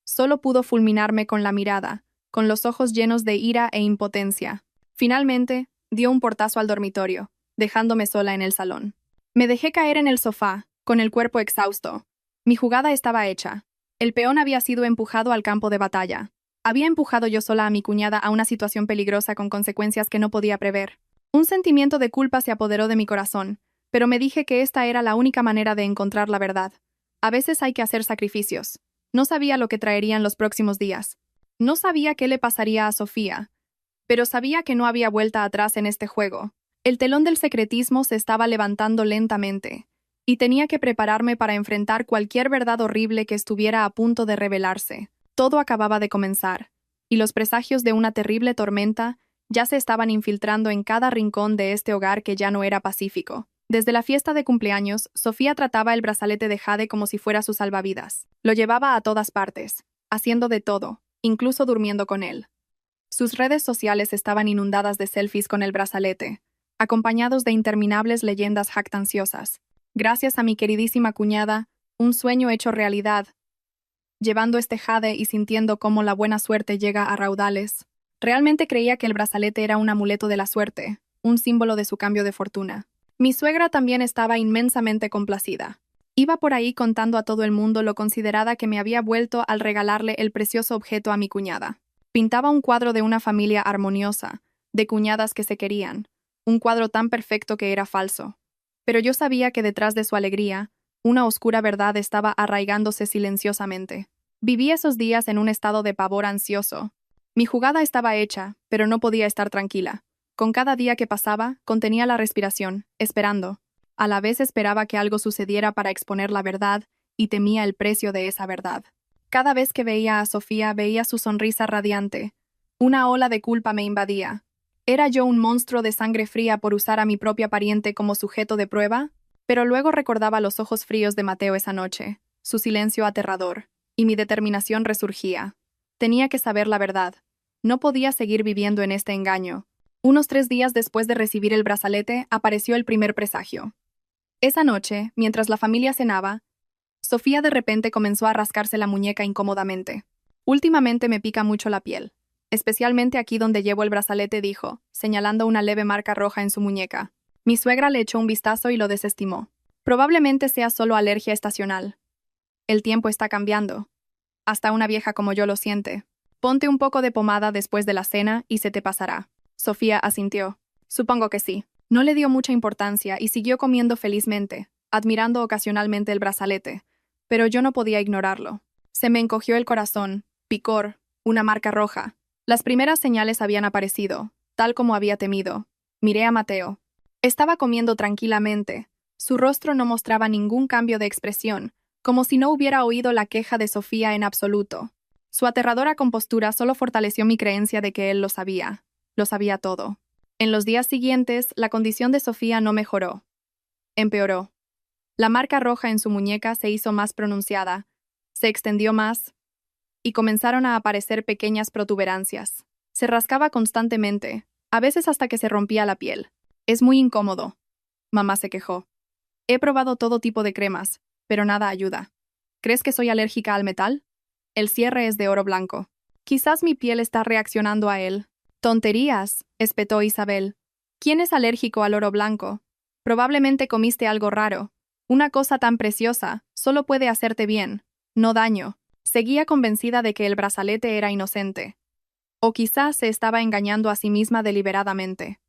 Solo pudo fulminarme con la mirada, con los ojos llenos de ira e impotencia. Finalmente, dio un portazo al dormitorio, dejándome sola en el salón. Me dejé caer en el sofá, con el cuerpo exhausto. Mi jugada estaba hecha. El peón había sido empujado al campo de batalla. Había empujado yo sola a mi cuñada a una situación peligrosa con consecuencias que no podía prever. Un sentimiento de culpa se apoderó de mi corazón, pero me dije que esta era la única manera de encontrar la verdad. A veces hay que hacer sacrificios. No sabía lo que traerían los próximos días. No sabía qué le pasaría a Sofía, pero sabía que no había vuelta atrás en este juego. El telón del secretismo se estaba levantando lentamente, y tenía que prepararme para enfrentar cualquier verdad horrible que estuviera a punto de revelarse. Todo acababa de comenzar, y los presagios de una terrible tormenta ya se estaban infiltrando en cada rincón de este hogar que ya no era pacífico. Desde la fiesta de cumpleaños, Sofía trataba el brazalete de Jade como si fuera su salvavidas. Lo llevaba a todas partes, haciendo de todo, incluso durmiendo con él. Sus redes sociales estaban inundadas de selfies con el brazalete, acompañados de interminables leyendas jactanciosas. Gracias a mi queridísima cuñada, un sueño hecho realidad. Llevando este Jade y sintiendo cómo la buena suerte llega a raudales. Realmente creía que el brazalete era un amuleto de la suerte, un símbolo de su cambio de fortuna. Mi suegra también estaba inmensamente complacida. Iba por ahí contando a todo el mundo lo considerada que me había vuelto al regalarle el precioso objeto a mi cuñada. Pintaba un cuadro de una familia armoniosa, de cuñadas que se querían, un cuadro tan perfecto que era falso. Pero yo sabía que detrás de su alegría, una oscura verdad estaba arraigándose silenciosamente. Viví esos días en un estado de pavor ansioso. Mi jugada estaba hecha, pero no podía estar tranquila. Con cada día que pasaba, contenía la respiración, esperando. A la vez esperaba que algo sucediera para exponer la verdad, y temía el precio de esa verdad. Cada vez que veía a Sofía, veía su sonrisa radiante. Una ola de culpa me invadía. ¿Era yo un monstruo de sangre fría por usar a mi propia pariente como sujeto de prueba? Pero luego recordaba los ojos fríos de Mateo esa noche, su silencio aterrador, y mi determinación resurgía. Tenía que saber la verdad. No podía seguir viviendo en este engaño. Unos 3 días después de recibir el brazalete, apareció el primer presagio. Esa noche, mientras la familia cenaba, Sofía de repente comenzó a rascarse la muñeca incómodamente. Últimamente me pica mucho la piel, especialmente aquí donde llevo el brazalete, dijo, señalando una leve marca roja en su muñeca. Mi suegra le echó un vistazo y lo desestimó. Probablemente sea solo alergia estacional. El tiempo está cambiando. Hasta una vieja como yo lo siente. Ponte un poco de pomada después de la cena y se te pasará. Sofía asintió. Supongo que sí. No le dio mucha importancia y siguió comiendo felizmente, admirando ocasionalmente el brazalete, pero yo no podía ignorarlo. Se me encogió el corazón, picor, una marca roja. Las primeras señales habían aparecido, tal como había temido. Miré a Mateo. Estaba comiendo tranquilamente. Su rostro no mostraba ningún cambio de expresión, como si no hubiera oído la queja de Sofía en absoluto. Su aterradora compostura solo fortaleció mi creencia de que él lo sabía. Lo sabía todo. En los días siguientes, la condición de Sofía no mejoró. Empeoró. La marca roja en su muñeca se hizo más pronunciada, se extendió más, y comenzaron a aparecer pequeñas protuberancias. Se rascaba constantemente, a veces hasta que se rompía la piel. Es muy incómodo. Mamá se quejó. He probado todo tipo de cremas, pero nada ayuda. ¿Crees que soy alérgica al metal? El cierre es de oro blanco. Quizás mi piel está reaccionando a él. Tonterías, espetó Isabel. ¿Quién es alérgico al oro blanco? Probablemente comiste algo raro. Una cosa tan preciosa solo puede hacerte bien, no daño. Seguía convencida de que el brazalete era inocente. O quizás se estaba engañando a sí misma deliberadamente.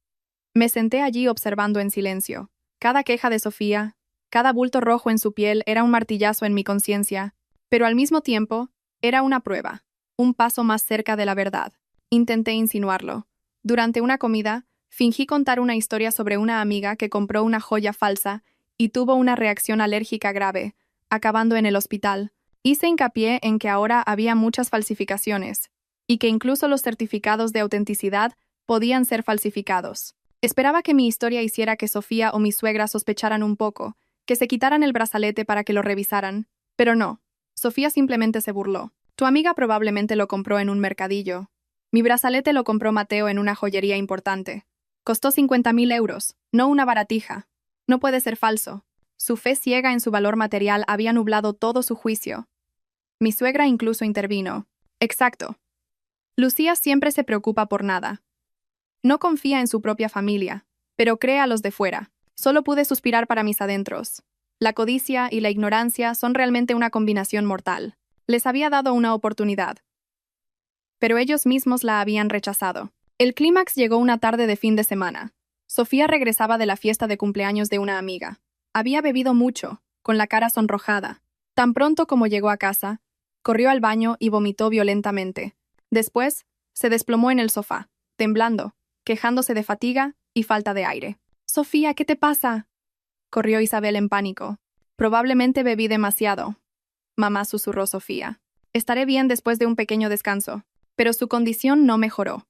Me senté allí observando en silencio. Cada queja de Sofía, cada bulto rojo en su piel era un martillazo en mi conciencia, pero al mismo tiempo, era una prueba, un paso más cerca de la verdad. Intenté insinuarlo. Durante una comida, fingí contar una historia sobre una amiga que compró una joya falsa y tuvo una reacción alérgica grave, acabando en el hospital. Hice hincapié en que ahora había muchas falsificaciones, y que incluso los certificados de autenticidad podían ser falsificados. Esperaba que mi historia hiciera que Sofía o mi suegra sospecharan un poco, que se quitaran el brazalete para que lo revisaran, pero no. Sofía simplemente se burló. Tu amiga probablemente lo compró en un mercadillo. Mi brazalete lo compró Mateo en una joyería importante. Costó 50.000 euros, no una baratija. No puede ser falso. Su fe ciega en su valor material había nublado todo su juicio. Mi suegra incluso intervino. Exacto. Lucía siempre se preocupa por nada. No confía en su propia familia, pero cree a los de fuera. Solo pude suspirar para mis adentros. La codicia y la ignorancia son realmente una combinación mortal. Les había dado una oportunidad, pero ellos mismos la habían rechazado. El clímax llegó una tarde de fin de semana. Sofía regresaba de la fiesta de cumpleaños de una amiga. Había bebido mucho, con la cara sonrojada. Tan pronto como llegó a casa, corrió al baño y vomitó violentamente. Después, se desplomó en el sofá, temblando, quejándose de fatiga y falta de aire. «Sofía, ¿qué te pasa?», corrió Isabel en pánico. «Probablemente bebí demasiado», mamá susurró Sofía. «Estaré bien después de un pequeño descanso». Pero su condición no mejoró.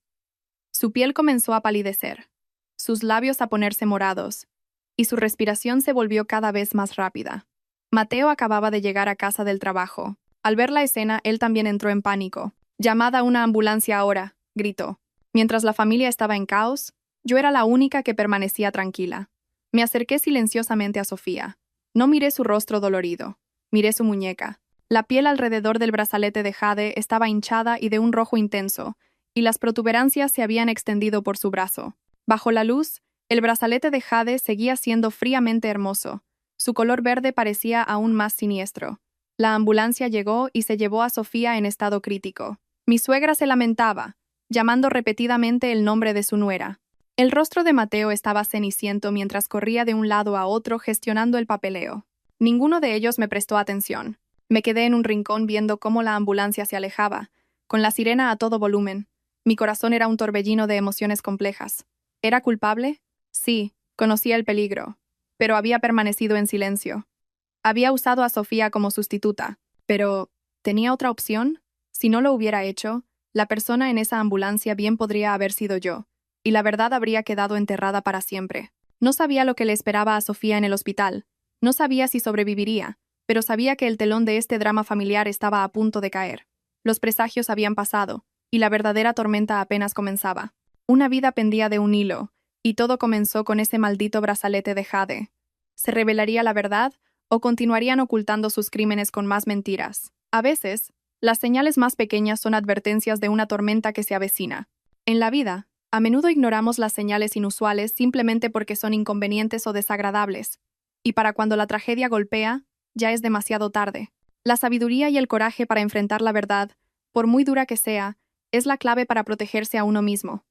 Su piel comenzó a palidecer, sus labios a ponerse morados, y su respiración se volvió cada vez más rápida. Mateo acababa de llegar a casa del trabajo. Al ver la escena, él también entró en pánico. «Llamad a una ambulancia ahora», gritó. Mientras la familia estaba en caos, yo era la única que permanecía tranquila. Me acerqué silenciosamente a Sofía. No miré su rostro dolorido. Miré su muñeca. La piel alrededor del brazalete de jade estaba hinchada y de un rojo intenso, y las protuberancias se habían extendido por su brazo. Bajo la luz, el brazalete de jade seguía siendo fríamente hermoso. Su color verde parecía aún más siniestro. La ambulancia llegó y se llevó a Sofía en estado crítico. Mi suegra se lamentaba, llamando repetidamente el nombre de su nuera. El rostro de Mateo estaba ceniciento mientras corría de un lado a otro gestionando el papeleo. Ninguno de ellos me prestó atención. Me quedé en un rincón viendo cómo la ambulancia se alejaba, con la sirena a todo volumen. Mi corazón era un torbellino de emociones complejas. ¿Era culpable? Sí, conocía el peligro, pero había permanecido en silencio. Había usado a Sofía como sustituta, pero ¿tenía otra opción? Si no lo hubiera hecho, la persona en esa ambulancia bien podría haber sido yo, y la verdad habría quedado enterrada para siempre. No sabía lo que le esperaba a Sofía en el hospital. No sabía si sobreviviría, pero sabía que el telón de este drama familiar estaba a punto de caer. Los presagios habían pasado, y la verdadera tormenta apenas comenzaba. Una vida pendía de un hilo, y todo comenzó con ese maldito brazalete de jade. ¿Se revelaría la verdad, o continuarían ocultando sus crímenes con más mentiras? A veces, las señales más pequeñas son advertencias de una tormenta que se avecina. En la vida, a menudo ignoramos las señales inusuales simplemente porque son inconvenientes o desagradables, y para cuando la tragedia golpea, ya es demasiado tarde. La sabiduría y el coraje para enfrentar la verdad, por muy dura que sea, es la clave para protegerse a uno mismo.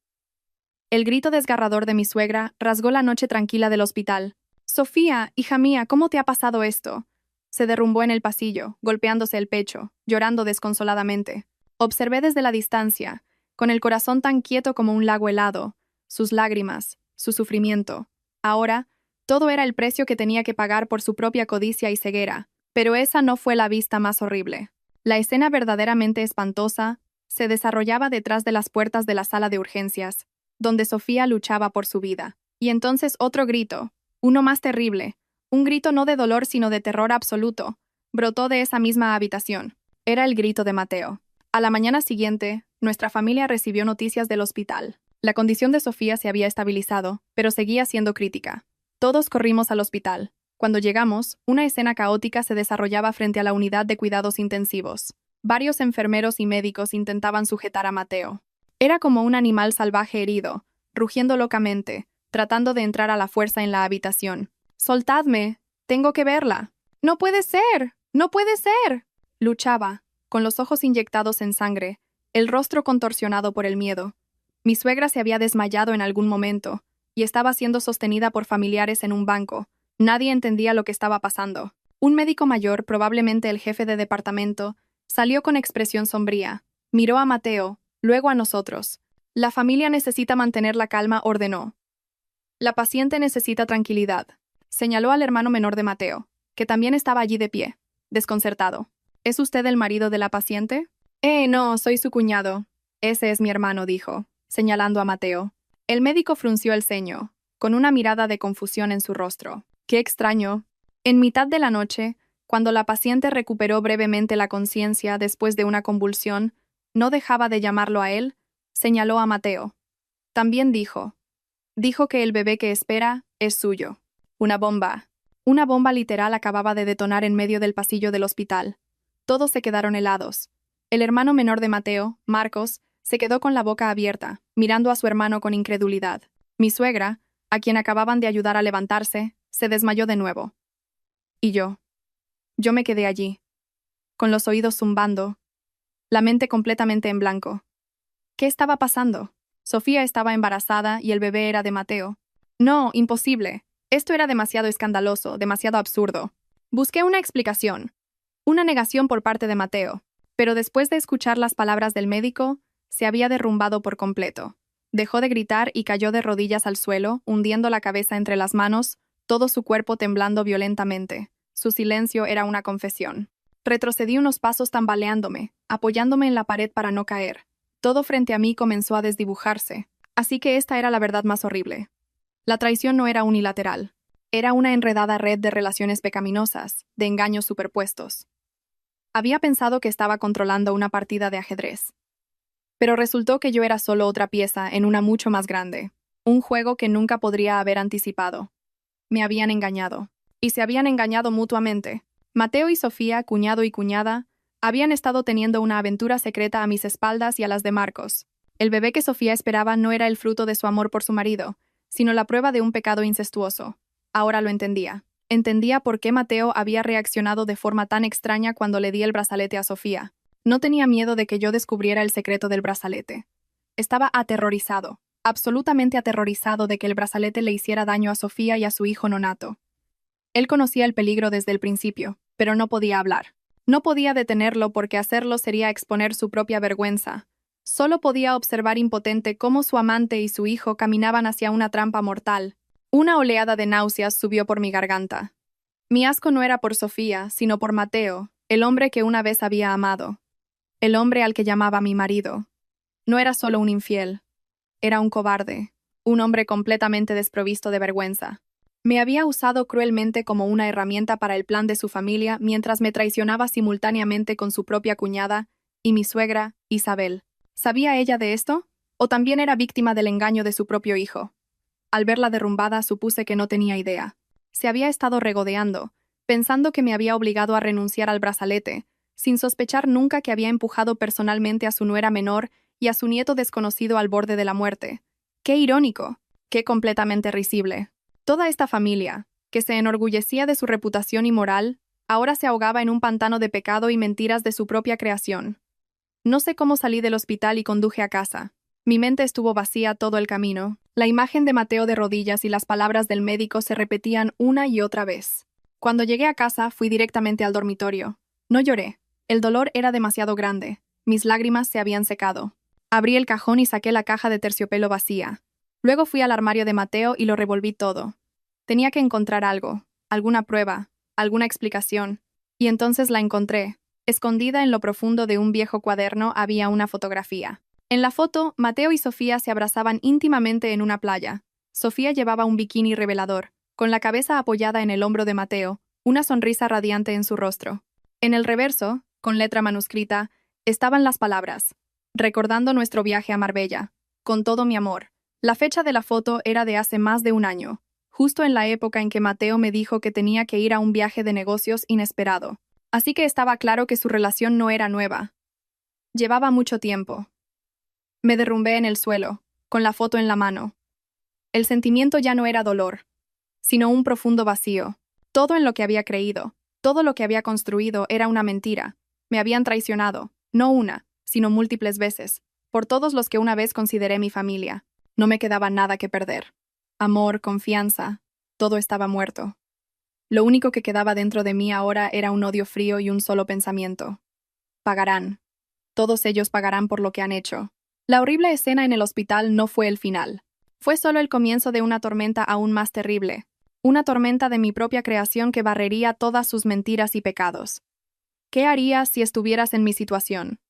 El grito desgarrador de mi suegra rasgó la noche tranquila del hospital. «Sofía, hija mía, ¿cómo te ha pasado esto?». Se derrumbó en el pasillo, golpeándose el pecho, llorando desconsoladamente. Observé desde la distancia, con el corazón tan quieto como un lago helado, sus lágrimas, su sufrimiento. Ahora, todo era el precio que tenía que pagar por su propia codicia y ceguera, pero esa no fue la vista más horrible. La escena verdaderamente espantosa se desarrollaba detrás de las puertas de la sala de urgencias, donde Sofía luchaba por su vida. Y entonces otro grito, uno más terrible, un grito no de dolor sino de terror absoluto, brotó de esa misma habitación. Era el grito de Mateo. A la mañana siguiente, nuestra familia recibió noticias del hospital. La condición de Sofía se había estabilizado, pero seguía siendo crítica. Todos corrimos al hospital. Cuando llegamos, una escena caótica se desarrollaba frente a la unidad de cuidados intensivos. Varios enfermeros y médicos intentaban sujetar a Mateo. Era como un animal salvaje herido, rugiendo locamente, tratando de entrar a la fuerza en la habitación. «¡Soltadme! ¡Tengo que verla!». «¡No puede ser! ¡No puede ser!». Luchaba, con los ojos inyectados en sangre, el rostro contorsionado por el miedo. Mi suegra se había desmayado en algún momento, y estaba siendo sostenida por familiares en un banco. Nadie entendía lo que estaba pasando. Un médico mayor, probablemente el jefe de departamento, salió con expresión sombría. Miró a Mateo, luego a nosotros. «La familia necesita mantener la calma», ordenó. «La paciente necesita tranquilidad», señaló al hermano menor de Mateo, que también estaba allí de pie. desconcertado. ¿Es usted el marido de la paciente? No, soy su cuñado. Ese es mi hermano, dijo, señalando a Mateo. El médico frunció el ceño, con una mirada de confusión en su rostro. ¡Qué extraño! En mitad de la noche, cuando la paciente recuperó brevemente la conciencia después de una convulsión, no dejaba de llamarlo a él, señaló a Mateo. También dijo que el bebé que espera es suyo. Una bomba. Una bomba literal acababa de detonar en medio del pasillo del hospital. Todos se quedaron helados. El hermano menor de Mateo, Marcos, se quedó con la boca abierta, mirando a su hermano con incredulidad. Mi suegra, a quien acababan de ayudar a levantarse, se desmayó de nuevo. Y yo me quedé allí, con los oídos zumbando, la mente completamente en blanco. ¿Qué estaba pasando? Sofía estaba embarazada y el bebé era de Mateo. No, imposible. Esto era demasiado escandaloso, demasiado absurdo. Busqué una explicación, una negación por parte de Mateo, pero después de escuchar las palabras del médico, se había derrumbado por completo. Dejó de gritar y cayó de rodillas al suelo, hundiendo la cabeza entre las manos, todo su cuerpo temblando violentamente. Su silencio era una confesión. Retrocedí unos pasos tambaleándome, apoyándome en la pared para no caer. Todo frente a mí comenzó a desdibujarse. Así que esta era la verdad más horrible. La traición no era unilateral. Era una enredada red de relaciones pecaminosas, de engaños superpuestos. Había pensado que estaba controlando una partida de ajedrez. Pero resultó que yo era solo otra pieza en una mucho más grande. Un juego que nunca podría haber anticipado. Me habían engañado. Y se habían engañado mutuamente. Mateo y Sofía, cuñado y cuñada, habían estado teniendo una aventura secreta a mis espaldas y a las de Marcos. El bebé que Sofía esperaba no era el fruto de su amor por su marido, sino la prueba de un pecado incestuoso. Ahora lo entendía. Entendía por qué Mateo había reaccionado de forma tan extraña cuando le di el brazalete a Sofía. No tenía miedo de que yo descubriera el secreto del brazalete. Estaba aterrorizado, absolutamente aterrorizado de que el brazalete le hiciera daño a Sofía y a su hijo nonato. Él conocía el peligro desde el principio, pero no podía hablar. No podía detenerlo porque hacerlo sería exponer su propia vergüenza. Solo podía observar impotente cómo su amante y su hijo caminaban hacia una trampa mortal. Una oleada de náuseas subió por mi garganta. Mi asco no era por Sofía, sino por Mateo, el hombre que una vez había amado. El hombre al que llamaba mi marido. No era solo un infiel. Era un cobarde. Un hombre completamente desprovisto de vergüenza. Me había usado cruelmente como una herramienta para el plan de su familia mientras me traicionaba simultáneamente con su propia cuñada y mi suegra, Isabel. ¿Sabía ella de esto? ¿O también era víctima del engaño de su propio hijo? Al verla derrumbada supuse que no tenía idea. Se había estado regodeando, pensando que me había obligado a renunciar al brazalete, sin sospechar nunca que había empujado personalmente a su nuera menor y a su nieto desconocido al borde de la muerte. ¡Qué irónico! ¡Qué completamente risible! Toda esta familia, que se enorgullecía de su reputación y moral, ahora se ahogaba en un pantano de pecado y mentiras de su propia creación. No sé cómo salí del hospital y conduje a casa. Mi mente estuvo vacía todo el camino. La imagen de Mateo de rodillas y las palabras del médico se repetían una y otra vez. Cuando llegué a casa, fui directamente al dormitorio. No lloré. El dolor era demasiado grande. Mis lágrimas se habían secado. Abrí el cajón y saqué la caja de terciopelo vacía. Luego fui al armario de Mateo y lo revolví todo. Tenía que encontrar algo, alguna prueba, alguna explicación. Y entonces la encontré. Escondida en lo profundo de un viejo cuaderno había una fotografía. En la foto, Mateo y Sofía se abrazaban íntimamente en una playa. Sofía llevaba un bikini revelador, con la cabeza apoyada en el hombro de Mateo, una sonrisa radiante en su rostro. En el reverso, con letra manuscrita, estaban las palabras: recordando nuestro viaje a Marbella, con todo mi amor. La fecha de la foto era de hace más de un año, justo en la época en que Mateo me dijo que tenía que ir a un viaje de negocios inesperado. Así que estaba claro que su relación no era nueva. Llevaba mucho tiempo. Me derrumbé en el suelo, con la foto en la mano. El sentimiento ya no era dolor, sino un profundo vacío. Todo en lo que había creído, todo lo que había construido era una mentira. Me habían traicionado, no una, sino múltiples veces, por todos los que una vez consideré mi familia. No me quedaba nada que perder. Amor, confianza, todo estaba muerto. Lo único que quedaba dentro de mí ahora era un odio frío y un solo pensamiento. Pagarán. Todos ellos pagarán por lo que han hecho. La horrible escena en el hospital no fue el final. Fue solo el comienzo de una tormenta aún más terrible. Una tormenta de mi propia creación que barrería todas sus mentiras y pecados. ¿Qué harías si estuvieras en mi situación?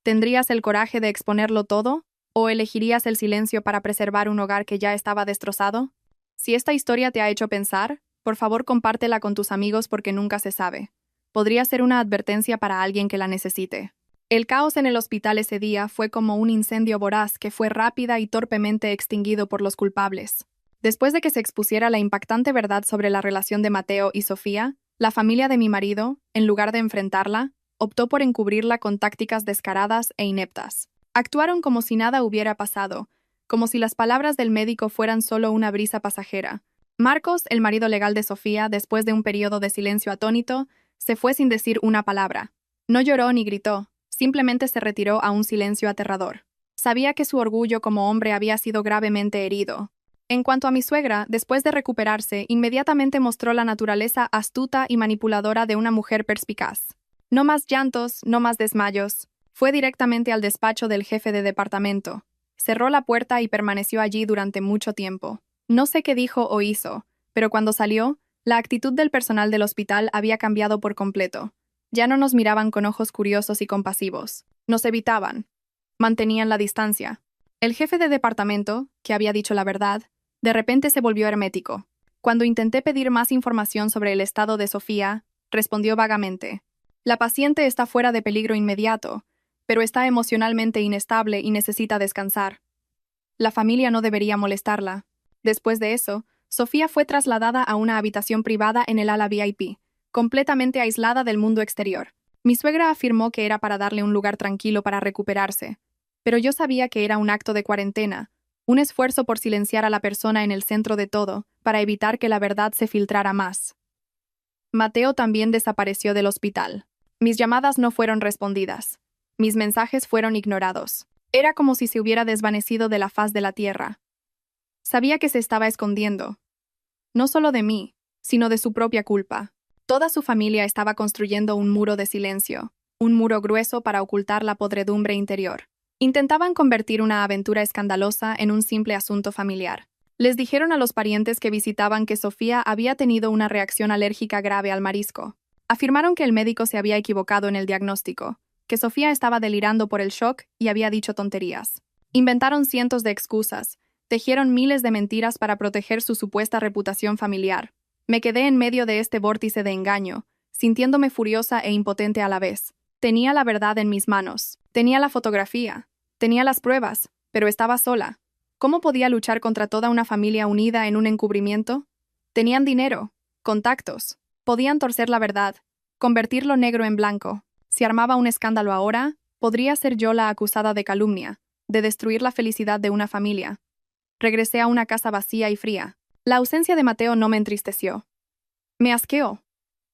¿Tendrías el coraje de exponerlo todo? ¿O elegirías el silencio para preservar un hogar que ya estaba destrozado? Si esta historia te ha hecho pensar, por favor compártela con tus amigos porque nunca se sabe. Podría ser una advertencia para alguien que la necesite. El caos en el hospital ese día fue como un incendio voraz que fue rápida y torpemente extinguido por los culpables. Después de que se expusiera la impactante verdad sobre la relación de Mateo y Sofía, la familia de mi marido, en lugar de enfrentarla, optó por encubrirla con tácticas descaradas e ineptas. Actuaron como si nada hubiera pasado, como si las palabras del médico fueran solo una brisa pasajera. Marcos, el marido legal de Sofía, después de un periodo de silencio atónito, se fue sin decir una palabra. No lloró ni gritó, simplemente se retiró a un silencio aterrador. Sabía que su orgullo como hombre había sido gravemente herido. En cuanto a mi suegra, después de recuperarse, inmediatamente mostró la naturaleza astuta y manipuladora de una mujer perspicaz. No más llantos, no más desmayos. Fue directamente al despacho del jefe de departamento. Cerró la puerta y permaneció allí durante mucho tiempo. No sé qué dijo o hizo, pero cuando salió, la actitud del personal del hospital había cambiado por completo. Ya no nos miraban con ojos curiosos y compasivos. Nos evitaban. Mantenían la distancia. El jefe de departamento, que había dicho la verdad, de repente se volvió hermético. Cuando intenté pedir más información sobre el estado de Sofía, respondió vagamente: la paciente está fuera de peligro inmediato, pero está emocionalmente inestable y necesita descansar. La familia no debería molestarla. Después de eso, Sofía fue trasladada a una habitación privada en el ala VIP, completamente aislada del mundo exterior. Mi suegra afirmó que era para darle un lugar tranquilo para recuperarse, pero yo sabía que era un acto de cuarentena, un esfuerzo por silenciar a la persona en el centro de todo, para evitar que la verdad se filtrara más. Mateo también desapareció del hospital. Mis llamadas no fueron respondidas. Mis mensajes fueron ignorados. Era como si se hubiera desvanecido de la faz de la tierra. Sabía que se estaba escondiendo. No solo de mí, sino de su propia culpa. Toda su familia estaba construyendo un muro de silencio, un muro grueso para ocultar la podredumbre interior. Intentaban convertir una aventura escandalosa en un simple asunto familiar. Les dijeron a los parientes que visitaban que Sofía había tenido una reacción alérgica grave al marisco. Afirmaron que el médico se había equivocado en el diagnóstico, que Sofía estaba delirando por el shock y había dicho tonterías. Inventaron cientos de excusas, tejieron miles de mentiras para proteger su supuesta reputación familiar. Me quedé en medio de este vórtice de engaño, sintiéndome furiosa e impotente a la vez. Tenía la verdad en mis manos, tenía la fotografía, tenía las pruebas, pero estaba sola. ¿Cómo podía luchar contra toda una familia unida en un encubrimiento? Tenían dinero, contactos, podían torcer la verdad, convertirlo negro en blanco. Si armaba un escándalo ahora, podría ser yo la acusada de calumnia, de destruir la felicidad de una familia. Regresé a una casa vacía y fría. La ausencia de Mateo no me entristeció. Me asqueó.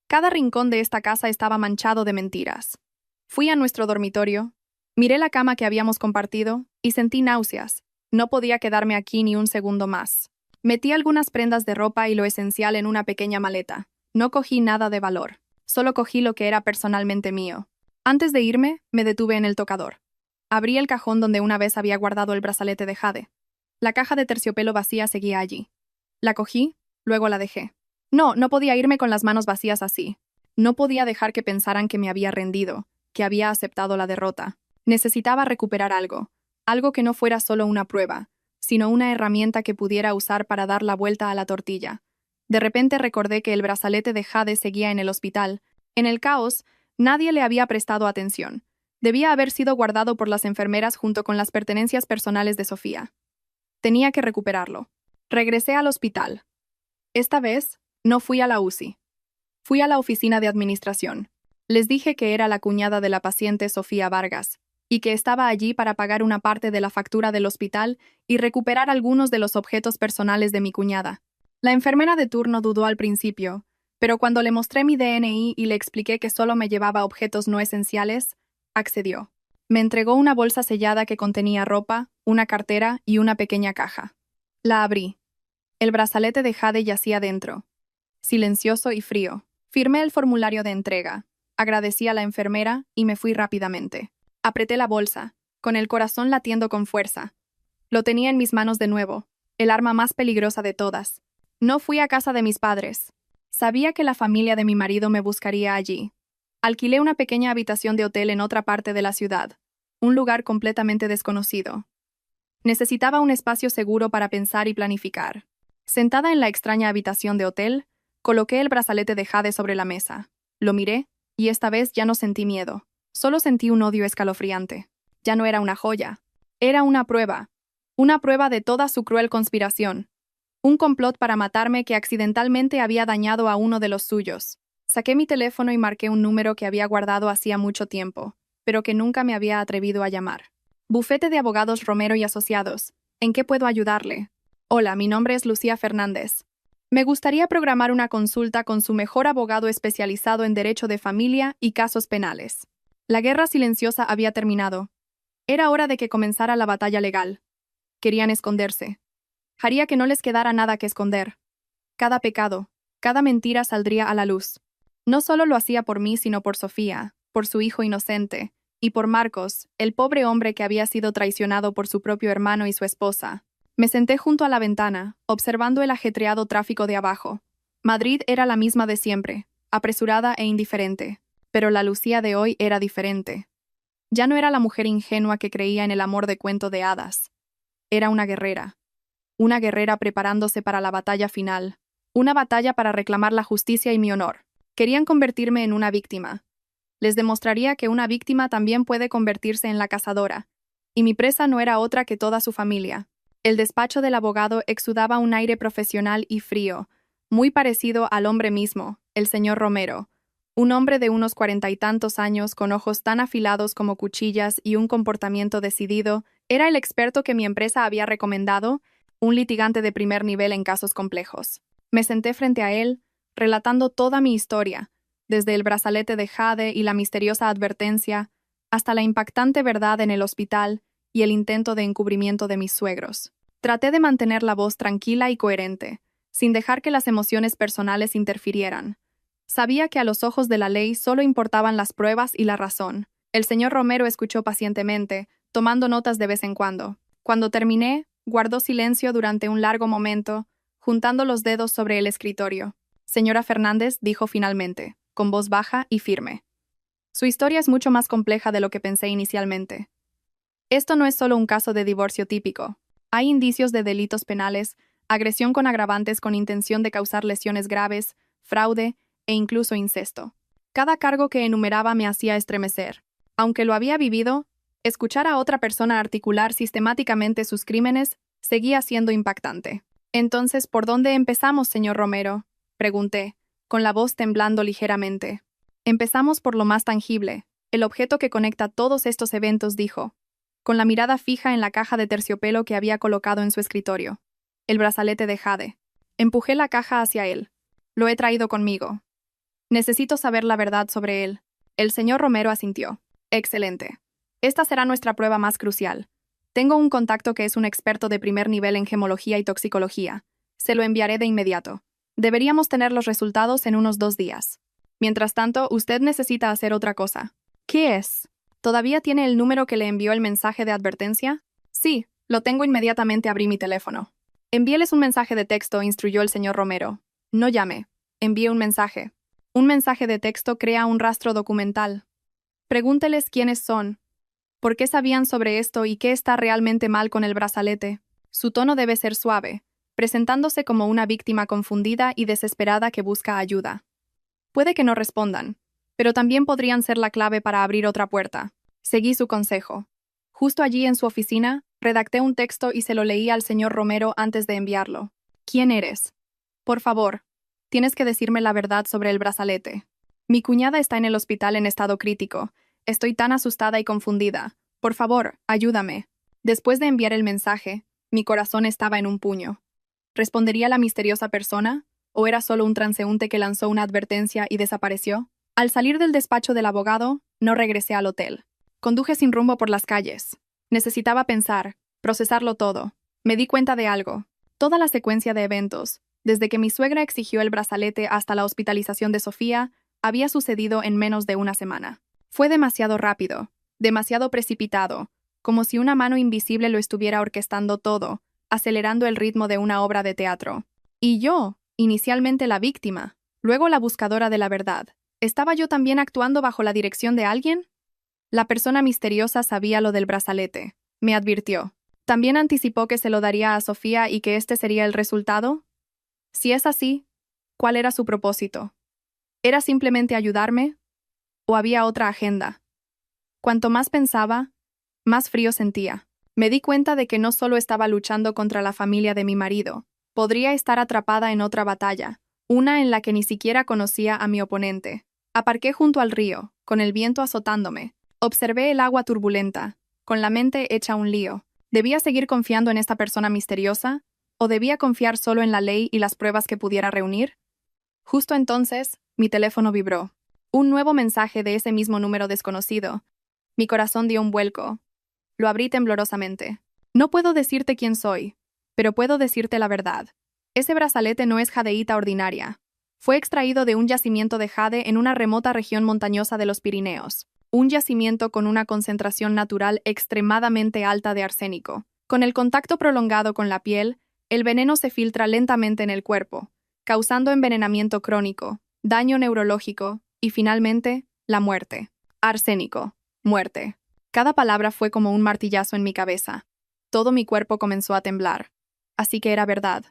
Cada rincón de esta casa estaba manchado de mentiras. Fui a nuestro dormitorio, miré la cama que habíamos compartido y sentí náuseas. No podía quedarme aquí ni un segundo más. Metí algunas prendas de ropa y lo esencial en una pequeña maleta. No cogí nada de valor. Solo cogí lo que era personalmente mío. Antes de irme, me detuve en el tocador. Abrí el cajón donde una vez había guardado el brazalete de jade. La caja de terciopelo vacía seguía allí. La cogí, luego la dejé. No podía irme con las manos vacías así. No podía dejar que pensaran que me había rendido, que había aceptado la derrota. Necesitaba recuperar algo que no fuera solo una prueba, sino una herramienta que pudiera usar para dar la vuelta a la tortilla. De repente recordé que el brazalete de jade seguía en el hospital. En el caos, nadie le había prestado atención. Debía haber sido guardado por las enfermeras junto con las pertenencias personales de Sofía. Tenía que recuperarlo. Regresé al hospital. Esta vez, no fui a la UCI. Fui a la oficina de administración. Les dije que era la cuñada de la paciente Sofía Vargas, y que estaba allí para pagar una parte de la factura del hospital y recuperar algunos de los objetos personales de mi cuñada. La enfermera de turno dudó al principio, pero cuando le mostré mi DNI y le expliqué que solo me llevaba objetos no esenciales, accedió. Me entregó una bolsa sellada que contenía ropa, una cartera y una pequeña caja. La abrí. El brazalete de jade yacía dentro, silencioso y frío. Firmé el formulario de entrega, agradecí a la enfermera y me fui rápidamente. Apreté la bolsa, con el corazón latiendo con fuerza. Lo tenía en mis manos de nuevo, el arma más peligrosa de todas. No fui a casa de mis padres. Sabía que la familia de mi marido me buscaría allí. Alquilé una pequeña habitación de hotel en otra parte de la ciudad, un lugar completamente desconocido. Necesitaba un espacio seguro para pensar y planificar. Sentada en la extraña habitación de hotel, coloqué el brazalete de jade sobre la mesa. Lo miré, y esta vez ya no sentí miedo. Solo sentí un odio escalofriante. Ya no era una joya. Era una prueba. Una prueba de toda su cruel conspiración. Un complot para matarme que accidentalmente había dañado a uno de los suyos. Saqué mi teléfono y marqué un número que había guardado hacía mucho tiempo, pero que nunca me había atrevido a llamar. Bufete de Abogados Romero y Asociados. ¿En qué puedo ayudarle? Hola, mi nombre es Lucía Fernández. Me gustaría programar una consulta con su mejor abogado especializado en derecho de familia y casos penales. La guerra silenciosa había terminado. Era hora de que comenzara la batalla legal. Querían esconderse. Haría que no les quedara nada que esconder. Cada pecado, cada mentira saldría a la luz. No solo lo hacía por mí, sino por Sofía, por su hijo inocente, y por Marcos, el pobre hombre que había sido traicionado por su propio hermano y su esposa. Me senté junto a la ventana, observando el ajetreado tráfico de abajo. Madrid era la misma de siempre, apresurada e indiferente, pero la Lucía de hoy era diferente. Ya no era la mujer ingenua que creía en el amor de cuento de hadas. Era una guerrera preparándose para la batalla final, una batalla para reclamar la justicia y mi honor. Querían convertirme en una víctima. Les demostraría que una víctima también puede convertirse en la cazadora, y mi presa no era otra que toda su familia. El despacho del abogado exudaba un aire profesional y frío, muy parecido al hombre mismo, el señor Romero, un hombre de unos 40 y tantos años con ojos tan afilados como cuchillas y un comportamiento decidido. Era el experto que mi empresa había recomendado, un litigante de primer nivel en casos complejos. Me senté frente a él, relatando toda mi historia, desde el brazalete de jade y la misteriosa advertencia, hasta la impactante verdad en el hospital y el intento de encubrimiento de mis suegros. Traté de mantener la voz tranquila y coherente, sin dejar que las emociones personales interfirieran. Sabía que a los ojos de la ley solo importaban las pruebas y la razón. El señor Romero escuchó pacientemente, tomando notas de vez en cuando. Cuando terminé, guardó silencio durante un largo momento, juntando los dedos sobre el escritorio. Señora Fernández, dijo finalmente, con voz baja y firme. Su historia es mucho más compleja de lo que pensé inicialmente. Esto no es solo un caso de divorcio típico. Hay indicios de delitos penales, agresión con agravantes con intención de causar lesiones graves, fraude e incluso incesto. Cada cargo que enumeraba me hacía estremecer. Aunque lo había vivido, escuchar a otra persona articular sistemáticamente sus crímenes seguía siendo impactante. Entonces, ¿por dónde empezamos, señor Romero?, pregunté, con la voz temblando ligeramente. Empezamos por lo más tangible, el objeto que conecta todos estos eventos, dijo, con la mirada fija en la caja de terciopelo que había colocado en su escritorio. El brazalete de jade. Empujé la caja hacia él. Lo he traído conmigo. Necesito saber la verdad sobre él. El señor Romero asintió. Excelente. Esta será nuestra prueba más crucial. Tengo un contacto que es un experto de primer nivel en gemología y toxicología. Se lo enviaré de inmediato. Deberíamos tener los resultados en unos 2 días. Mientras tanto, usted necesita hacer otra cosa. ¿Qué es? ¿Todavía tiene el número que le envió el mensaje de advertencia? Sí, lo tengo. Inmediatamente abrí mi teléfono. Envíeles un mensaje de texto, instruyó el señor Romero. No llame. Envíe un mensaje. Un mensaje de texto crea un rastro documental. Pregúnteles quiénes son. ¿Por qué sabían sobre esto y qué está realmente mal con el brazalete? Su tono debe ser suave, presentándose como una víctima confundida y desesperada que busca ayuda. Puede que no respondan, pero también podrían ser la clave para abrir otra puerta. Seguí su consejo. Justo allí en su oficina, redacté un texto y se lo leí al señor Romero antes de enviarlo. ¿Quién eres? Por favor, tienes que decirme la verdad sobre el brazalete. Mi cuñada está en el hospital en estado crítico. Estoy tan asustada y confundida. Por favor, ayúdame. Después de enviar el mensaje, mi corazón estaba en un puño. ¿Respondería la misteriosa persona? ¿O era solo un transeúnte que lanzó una advertencia y desapareció? Al salir del despacho del abogado, no regresé al hotel. Conduje sin rumbo por las calles. Necesitaba pensar, procesarlo todo. Me di cuenta de algo. Toda la secuencia de eventos, desde que mi suegra exigió el brazalete hasta la hospitalización de Sofía, había sucedido en menos de una semana. Fue demasiado rápido, demasiado precipitado, como si una mano invisible lo estuviera orquestando todo, acelerando el ritmo de una obra de teatro. Y yo, inicialmente la víctima, luego la buscadora de la verdad, ¿Estaba yo también actuando bajo la dirección de alguien? La persona misteriosa sabía lo del brazalete. Me advirtió. ¿También anticipó que se lo daría a Sofía y que este sería el resultado? Si es así, ¿cuál era su propósito? ¿Era simplemente ayudarme? ¿O había otra agenda? Cuanto más pensaba, más frío sentía. Me di cuenta de que no solo estaba luchando contra la familia de mi marido, podría estar atrapada en otra batalla, una en la que ni siquiera conocía a mi oponente. Aparqué junto al río, con el viento azotándome. Observé el agua turbulenta, con la mente hecha un lío. ¿Debía seguir confiando en esta persona misteriosa? ¿O debía confiar solo en la ley y las pruebas que pudiera reunir? Justo entonces, mi teléfono vibró. Un nuevo mensaje de ese mismo número desconocido. Mi corazón dio un vuelco. Lo abrí temblorosamente. No puedo decirte quién soy, pero puedo decirte la verdad. Ese brazalete no es jadeíta ordinaria. Fue extraído de un yacimiento de jade en una remota región montañosa de los Pirineos. Un yacimiento con una concentración natural extremadamente alta de arsénico. Con el contacto prolongado con la piel, el veneno se filtra lentamente en el cuerpo, causando envenenamiento crónico, daño neurológico y, finalmente, la muerte. Arsénico. Muerte. Cada palabra fue como un martillazo en mi cabeza. Todo mi cuerpo comenzó a temblar. Así que era verdad.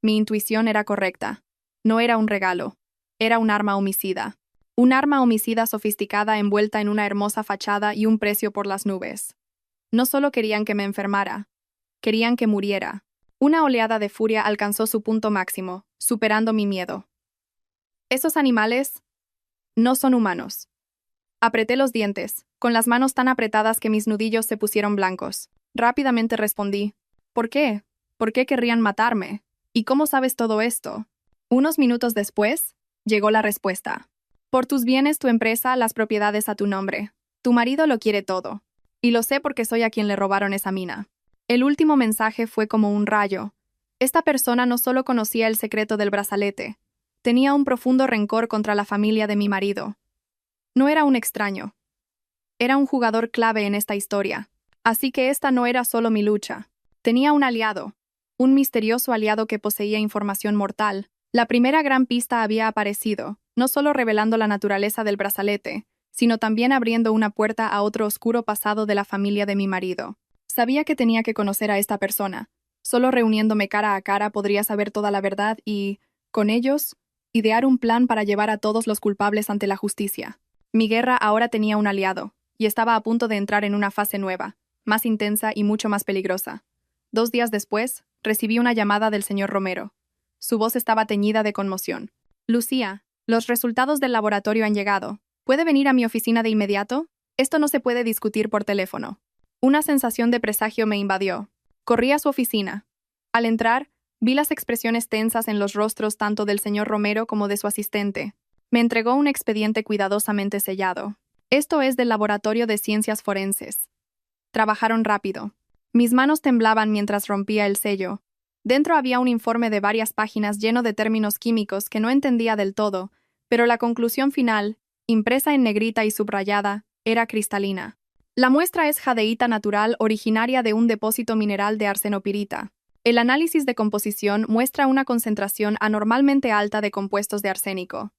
Mi intuición era correcta. No era un regalo. Era un arma homicida. Un arma homicida sofisticada envuelta en una hermosa fachada y un precio por las nubes. No solo querían que me enfermara, querían que muriera. Una oleada de furia alcanzó su punto máximo, superando mi miedo. Esos animales no son humanos. Apreté los dientes, con las manos tan apretadas que mis nudillos se pusieron blancos. Rápidamente respondí, ¿por qué? ¿Por qué querrían matarme? ¿Y cómo sabes todo esto? Unos minutos después, llegó la respuesta. Por tus bienes, tu empresa, las propiedades a tu nombre. Tu marido lo quiere todo. Y lo sé porque soy a quien le robaron esa mina. El último mensaje fue como un rayo. Esta persona no solo conocía el secreto del brazalete, tenía un profundo rencor contra la familia de mi marido. No era un extraño. Era un jugador clave en esta historia. Así que esta no era solo mi lucha. Tenía un aliado. Un misterioso aliado que poseía información mortal. La primera gran pista había aparecido, no solo revelando la naturaleza del brazalete, sino también abriendo una puerta a otro oscuro pasado de la familia de mi marido. Sabía que tenía que conocer a esta persona. Solo reuniéndome cara a cara podría saber toda la verdad y, con ellos, idear un plan para llevar a todos los culpables ante la justicia. Mi guerra ahora tenía un aliado, y estaba a punto de entrar en una fase nueva, más intensa y mucho más peligrosa. 2 días después, recibí una llamada del señor Romero. Su voz estaba teñida de conmoción. Lucía, los resultados del laboratorio han llegado. ¿Puede venir a mi oficina de inmediato? Esto no se puede discutir por teléfono. Una sensación de presagio me invadió. Corrí a su oficina. Al entrar, vi las expresiones tensas en los rostros tanto del señor Romero como de su asistente. Me entregó un expediente cuidadosamente sellado. Esto es del Laboratorio de Ciencias Forenses. Trabajaron rápido. Mis manos temblaban mientras rompía el sello. Dentro había un informe de varias páginas lleno de términos químicos que no entendía del todo, pero la conclusión final, impresa en negrita y subrayada, era cristalina. La muestra es jadeíta natural originaria de un depósito mineral de arsenopirita. El análisis de composición muestra una concentración anormalmente alta de compuestos de arsénico.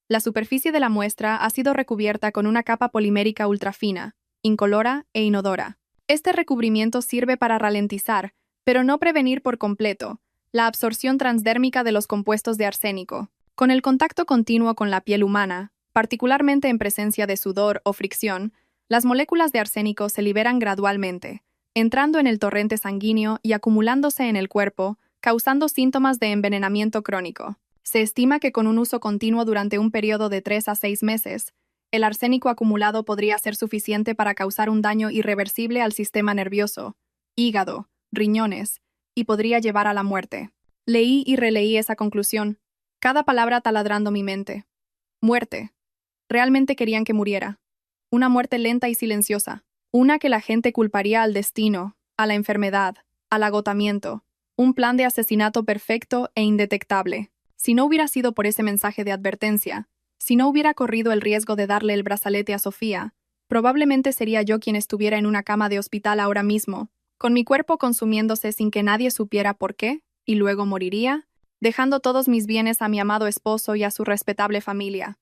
La superficie de la muestra ha sido recubierta con una capa polimérica ultrafina, incolora e inodora. Este recubrimiento sirve para ralentizar, pero no prevenir por completo, la absorción transdérmica de los compuestos de arsénico. Con el contacto continuo con la piel humana, particularmente en presencia de sudor o fricción, las moléculas de arsénico se liberan gradualmente, entrando en el torrente sanguíneo y acumulándose en el cuerpo, causando síntomas de envenenamiento crónico. Se estima que con un uso continuo durante un periodo de 3 a 6 meses, el arsénico acumulado podría ser suficiente para causar un daño irreversible al sistema nervioso, hígado, riñones, y podría llevar a la muerte. Leí y releí esa conclusión, cada palabra taladrando mi mente. Muerte. Realmente querían que muriera. Una muerte lenta y silenciosa. Una que la gente culparía al destino, a la enfermedad, al agotamiento. Un plan de asesinato perfecto e indetectable. Si no hubiera sido por ese mensaje de advertencia, si no hubiera corrido el riesgo de darle el brazalete a Sofía, probablemente sería yo quien estuviera en una cama de hospital ahora mismo, con mi cuerpo consumiéndose sin que nadie supiera por qué, y luego moriría, dejando todos mis bienes a mi amado esposo y a su respetable familia.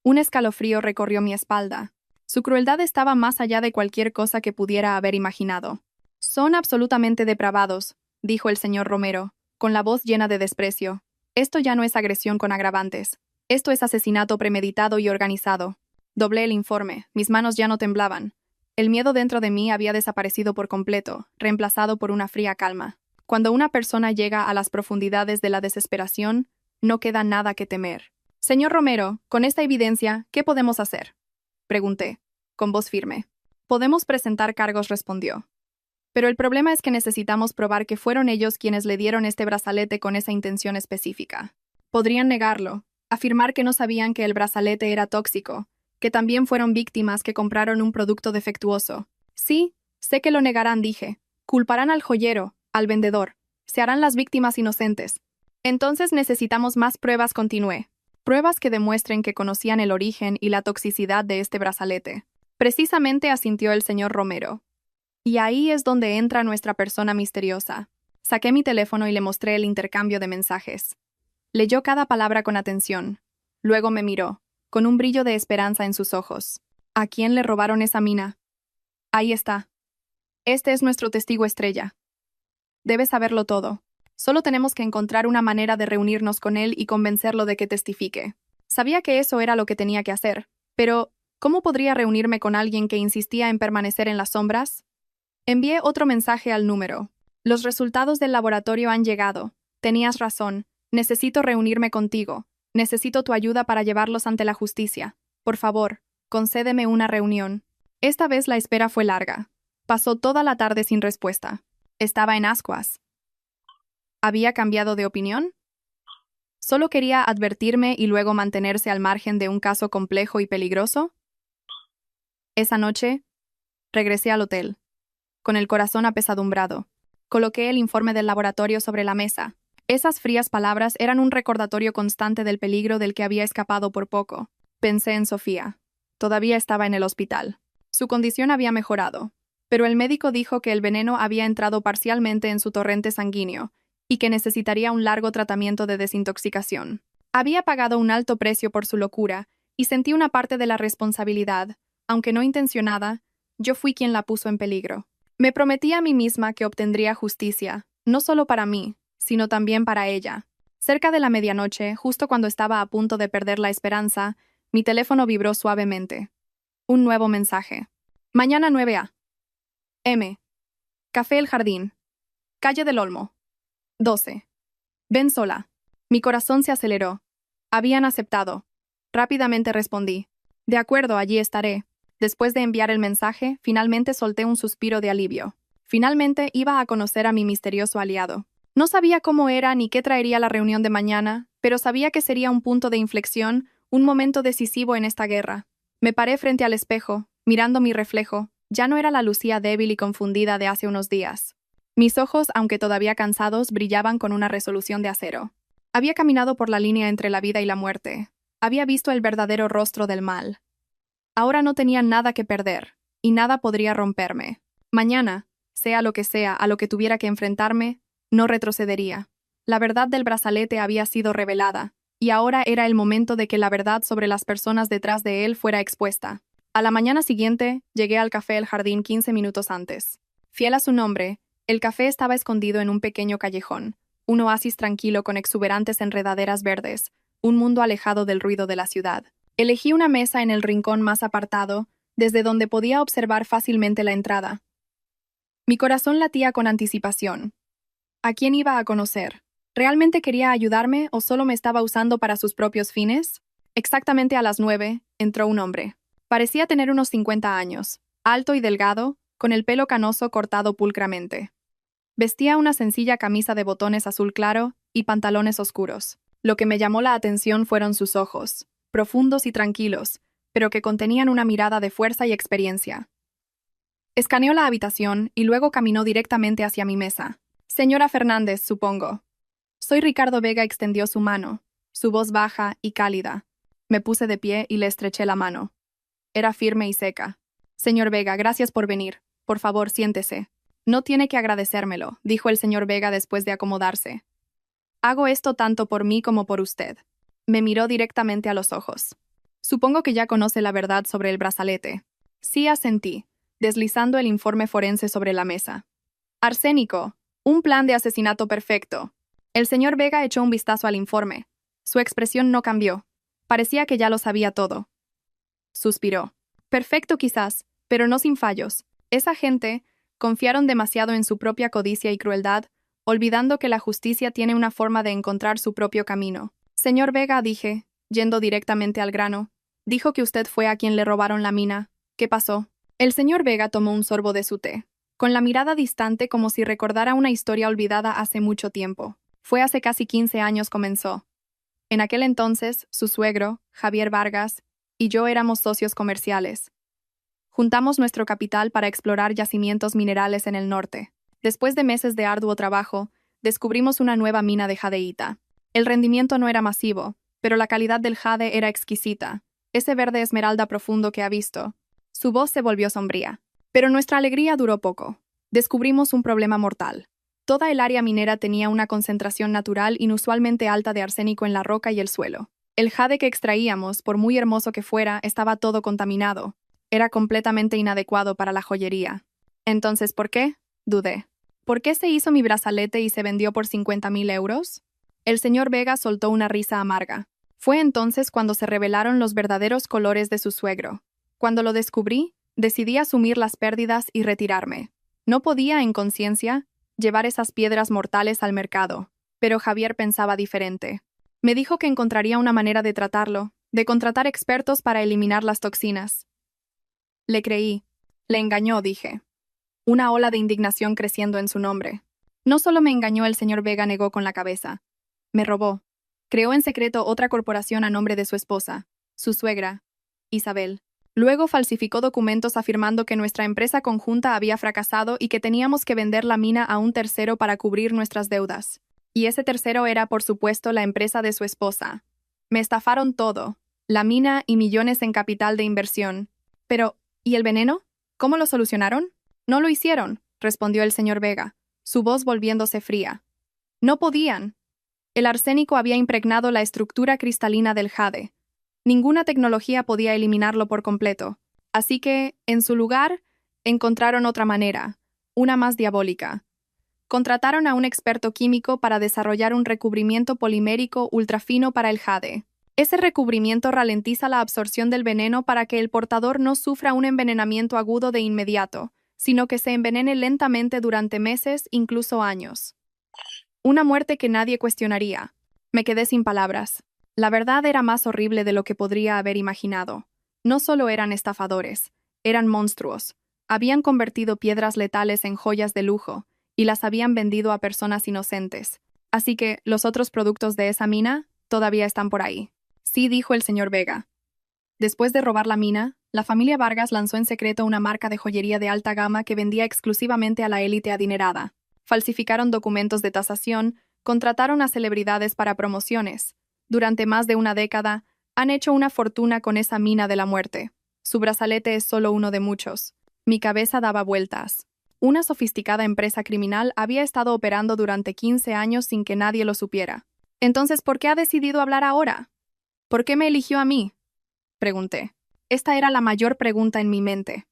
Un escalofrío recorrió mi espalda. Su crueldad estaba más allá de cualquier cosa que pudiera haber imaginado. Son absolutamente depravados, dijo el señor Romero, con la voz llena de desprecio. Esto ya no es agresión con agravantes. Esto es asesinato premeditado y organizado. Doblé el informe, mis manos ya no temblaban. El miedo dentro de mí había desaparecido por completo, reemplazado por una fría calma. Cuando una persona llega a las profundidades de la desesperación, no queda nada que temer. Señor Romero, con esta evidencia, ¿qué podemos hacer? Pregunté, con voz firme. Podemos presentar cargos, respondió. Pero el problema es que necesitamos probar que fueron ellos quienes le dieron este brazalete con esa intención específica. Podrían negarlo, afirmar que no sabían que el brazalete era tóxico, que también fueron víctimas que compraron un producto defectuoso. Sí, sé que lo negarán, dije. Culparán al joyero, al vendedor. Se harán las víctimas inocentes. Entonces necesitamos más pruebas, continué. Pruebas que demuestren que conocían el origen y la toxicidad de este brazalete. Precisamente, asintió el señor Romero. Y ahí es donde entra nuestra persona misteriosa. Saqué mi teléfono y le mostré el intercambio de mensajes. Leyó cada palabra con atención. Luego me miró, con un brillo de esperanza en sus ojos. ¿A quién le robaron esa mina? Ahí está. Este es nuestro testigo estrella. Debe saberlo todo. Solo tenemos que encontrar una manera de reunirnos con él y convencerlo de que testifique. Sabía que eso era lo que tenía que hacer, pero ¿cómo podría reunirme con alguien que insistía en permanecer en las sombras? Envié otro mensaje al número. Los resultados del laboratorio han llegado. Tenías razón. Necesito reunirme contigo. Necesito tu ayuda para llevarlos ante la justicia. Por favor, concédeme una reunión. Esta vez la espera fue larga. Pasó toda la tarde sin respuesta. Estaba en ascuas. ¿Había cambiado de opinión? ¿Solo quería advertirme y luego mantenerse al margen de un caso complejo y peligroso? Esa noche, regresé al hotel, con el corazón apesadumbrado. Coloqué el informe del laboratorio sobre la mesa. Esas frías palabras eran un recordatorio constante del peligro del que había escapado por poco. Pensé en Sofía. Todavía estaba en el hospital. Su condición había mejorado, pero el médico dijo que el veneno había entrado parcialmente en su torrente sanguíneo y que necesitaría un largo tratamiento de desintoxicación. Había pagado un alto precio por su locura y sentí una parte de la responsabilidad, aunque no intencionada. Yo fui quien la puso en peligro. Me prometí a mí misma que obtendría justicia, no solo para mí, sino también para ella. Cerca de la medianoche, justo cuando estaba a punto de perder la esperanza, mi teléfono vibró suavemente. Un nuevo mensaje. Mañana 9 a.m. Café El Jardín. Calle del Olmo. 12. Ven sola. Mi corazón se aceleró. Habían aceptado. Rápidamente respondí. De acuerdo, allí estaré. Después de enviar el mensaje, finalmente solté un suspiro de alivio. Finalmente iba a conocer a mi misterioso aliado. No sabía cómo era ni qué traería la reunión de mañana, pero sabía que sería un punto de inflexión, un momento decisivo en esta guerra. Me paré frente al espejo, mirando mi reflejo. Ya no era la Lucía débil y confundida de hace unos días. Mis ojos, aunque todavía cansados, brillaban con una resolución de acero. Había caminado por la línea entre la vida y la muerte. Había visto el verdadero rostro del mal. Ahora no tenía nada que perder, y nada podría romperme. Mañana, sea lo que sea a lo que tuviera que enfrentarme, no retrocedería. La verdad del brazalete había sido revelada, y ahora era el momento de que la verdad sobre las personas detrás de él fuera expuesta. A la mañana siguiente, llegué al Café El Jardín 15 minutos antes. Fiel a su nombre, el café estaba escondido en un pequeño callejón, un oasis tranquilo con exuberantes enredaderas verdes, un mundo alejado del ruido de la ciudad. Elegí una mesa en el rincón más apartado, desde donde podía observar fácilmente la entrada. Mi corazón latía con anticipación. ¿A quién iba a conocer? ¿Realmente quería ayudarme o solo me estaba usando para sus propios fines? Exactamente a las 9, entró un hombre. Parecía tener unos 50 años, alto y delgado, con el pelo canoso cortado pulcramente. Vestía una sencilla camisa de botones azul claro y pantalones oscuros. Lo que me llamó la atención fueron sus ojos, profundos y tranquilos, pero que contenían una mirada de fuerza y experiencia. Escaneó la habitación y luego caminó directamente hacia mi mesa. Señora Fernández, supongo. Soy Ricardo Vega, extendió su mano, su voz baja y cálida. Me puse de pie y le estreché la mano. Era firme y seca. Señor Vega, gracias por venir. Por favor, siéntese. No tiene que agradecérmelo, dijo el señor Vega después de acomodarse. Hago esto tanto por mí como por usted. Me miró directamente a los ojos. Supongo que ya conoce la verdad sobre el brazalete. Sí, asentí, deslizando el informe forense sobre la mesa. Arsénico. Un plan de asesinato perfecto. El señor Vega echó un vistazo al informe. Su expresión no cambió. Parecía que ya lo sabía todo. Suspiró. Perfecto quizás, pero no sin fallos. Esa gente confiaron demasiado en su propia codicia y crueldad, olvidando que la justicia tiene una forma de encontrar su propio camino. Señor Vega, dije, yendo directamente al grano, dijo que usted fue a quien le robaron la mina. ¿Qué pasó? El señor Vega tomó un sorbo de su té, con la mirada distante como si recordara una historia olvidada hace mucho tiempo. Fue hace casi 15 años comenzó. En aquel entonces, su suegro, Javier Vargas, y yo éramos socios comerciales. Juntamos nuestro capital para explorar yacimientos minerales en el norte. Después de meses de arduo trabajo, descubrimos una nueva mina de jadeíta. El rendimiento no era masivo, pero la calidad del jade era exquisita, ese verde esmeralda profundo que ha visto. Su voz se volvió sombría. Pero nuestra alegría duró poco. Descubrimos un problema mortal. Toda el área minera tenía una concentración natural inusualmente alta de arsénico en la roca y el suelo. El jade que extraíamos, por muy hermoso que fuera, estaba todo contaminado. Era completamente inadecuado para la joyería. Entonces, ¿por qué? Dudé. ¿Por qué se hizo mi brazalete y se vendió por 50.000 euros? El señor Vega soltó una risa amarga. Fue entonces cuando se revelaron los verdaderos colores de su suegro. Cuando lo descubrí, decidí asumir las pérdidas y retirarme. No podía, en conciencia, llevar esas piedras mortales al mercado, pero Javier pensaba diferente. Me dijo que encontraría una manera de tratarlo, de contratar expertos para eliminar las toxinas. Le creí. Le engañó, dije. Una ola de indignación creciendo en su nombre. No solo me engañó, el señor Vega negó con la cabeza. Me robó. Creó en secreto otra corporación a nombre de su esposa, su suegra, Isabel. Luego falsificó documentos afirmando que nuestra empresa conjunta había fracasado y que teníamos que vender la mina a un tercero para cubrir nuestras deudas. Y ese tercero era, por supuesto, la empresa de su esposa. Me estafaron todo, la mina y millones en capital de inversión. Pero, ¿y el veneno? ¿Cómo lo solucionaron? No lo hicieron, respondió el señor Vega, su voz volviéndose fría. No podían. El arsénico había impregnado la estructura cristalina del jade. Ninguna tecnología podía eliminarlo por completo. Así que, en su lugar, encontraron otra manera, una más diabólica. Contrataron a un experto químico para desarrollar un recubrimiento polimérico ultrafino para el jade. Ese recubrimiento ralentiza la absorción del veneno para que el portador no sufra un envenenamiento agudo de inmediato, sino que se envenene lentamente durante meses, incluso años. Una muerte que nadie cuestionaría. Me quedé sin palabras. La verdad era más horrible de lo que podría haber imaginado. No solo eran estafadores, eran monstruos. Habían convertido piedras letales en joyas de lujo y las habían vendido a personas inocentes. Así que, los otros productos de esa mina todavía están por ahí. Sí, dijo el señor Vega. Después de robar la mina, la familia Vargas lanzó en secreto una marca de joyería de alta gama que vendía exclusivamente a la élite adinerada. Falsificaron documentos de tasación, contrataron a celebridades para promociones. Durante más de una década, han hecho una fortuna con esa mina de la muerte. Su brazalete es solo uno de muchos. Mi cabeza daba vueltas. Una sofisticada empresa criminal había estado operando durante 15 años sin que nadie lo supiera. Entonces, ¿por qué ha decidido hablar ahora? ¿Por qué me eligió a mí? Pregunté. Esta era la mayor pregunta en mi mente.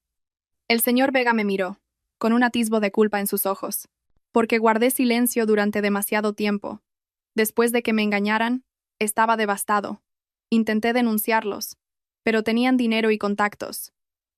El señor Vega me miró, con un atisbo de culpa en sus ojos. Porque guardé silencio durante demasiado tiempo. Después de que me engañaran, estaba devastado. Intenté denunciarlos, pero tenían dinero y contactos.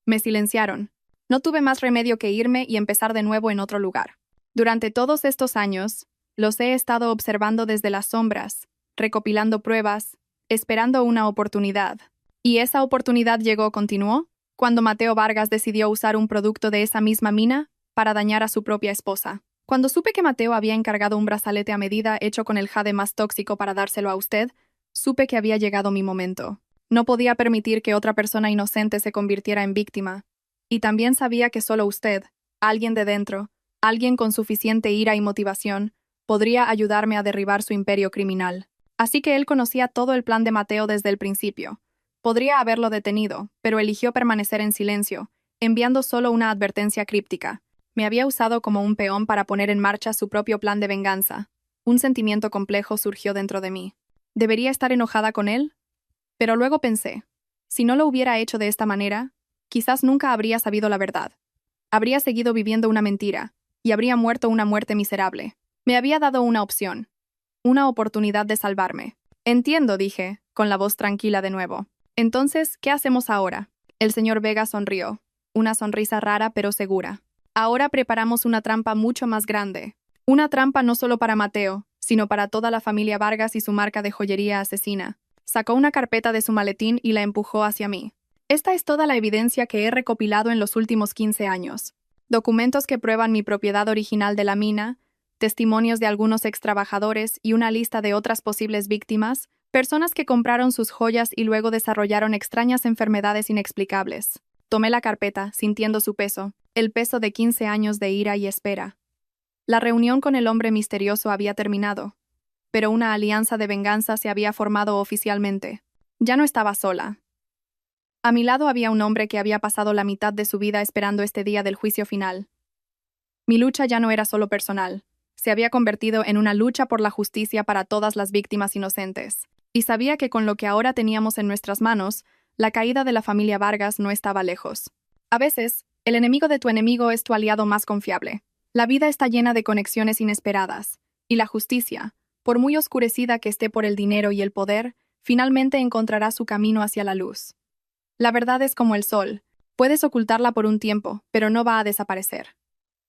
Me silenciaron. No tuve más remedio que irme y empezar de nuevo en otro lugar. Durante todos estos años, los he estado observando desde las sombras, recopilando pruebas, esperando una oportunidad. ¿Y esa oportunidad llegó, continuó, cuando Mateo Vargas decidió usar un producto de esa misma mina para dañar a su propia esposa? Cuando supe que Mateo había encargado un brazalete a medida hecho con el jade más tóxico para dárselo a usted, supe que había llegado mi momento. No podía permitir que otra persona inocente se convirtiera en víctima. Y también sabía que solo usted, alguien de dentro, alguien con suficiente ira y motivación, podría ayudarme a derribar su imperio criminal. Así que él conocía todo el plan de Mateo desde el principio. Podría haberlo detenido, pero eligió permanecer en silencio, enviando solo una advertencia críptica. Me había usado como un peón para poner en marcha su propio plan de venganza. Un sentimiento complejo surgió dentro de mí. ¿Debería estar enojada con él? Pero luego pensé, Si no lo hubiera hecho de esta manera, quizás nunca habría sabido la verdad. Habría seguido viviendo una mentira, y habría muerto una muerte miserable. Me había dado una opción, una oportunidad de salvarme. Entiendo, dije, con la voz tranquila de nuevo. Entonces, ¿qué hacemos ahora? El señor Vega sonrió, una sonrisa rara pero segura. Ahora preparamos una trampa mucho más grande. Una trampa no solo para Mateo, sino para toda la familia Vargas y su marca de joyería asesina. Sacó una carpeta de su maletín y la empujó hacia mí. Esta es toda la evidencia que he recopilado en los últimos 15 años. Documentos que prueban mi propiedad original de la mina, testimonios de algunos extrabajadores y una lista de otras posibles víctimas, personas que compraron sus joyas y luego desarrollaron extrañas enfermedades inexplicables. Tomé la carpeta, sintiendo su peso, el peso de 15 años de ira y espera. La reunión con el hombre misterioso había terminado, pero una alianza de venganza se había formado oficialmente. Ya no estaba sola. A mi lado había un hombre que había pasado la mitad de su vida esperando este día del juicio final. Mi lucha ya no era solo personal. Se había convertido en una lucha por la justicia para todas las víctimas inocentes. Y sabía que con lo que ahora teníamos en nuestras manos, la caída de la familia Vargas no estaba lejos. A veces, el enemigo de tu enemigo es tu aliado más confiable. La vida está llena de conexiones inesperadas, y la justicia, por muy oscurecida que esté por el dinero y el poder, finalmente encontrará su camino hacia la luz. La verdad es como el sol, puedes ocultarla por un tiempo, pero no va a desaparecer.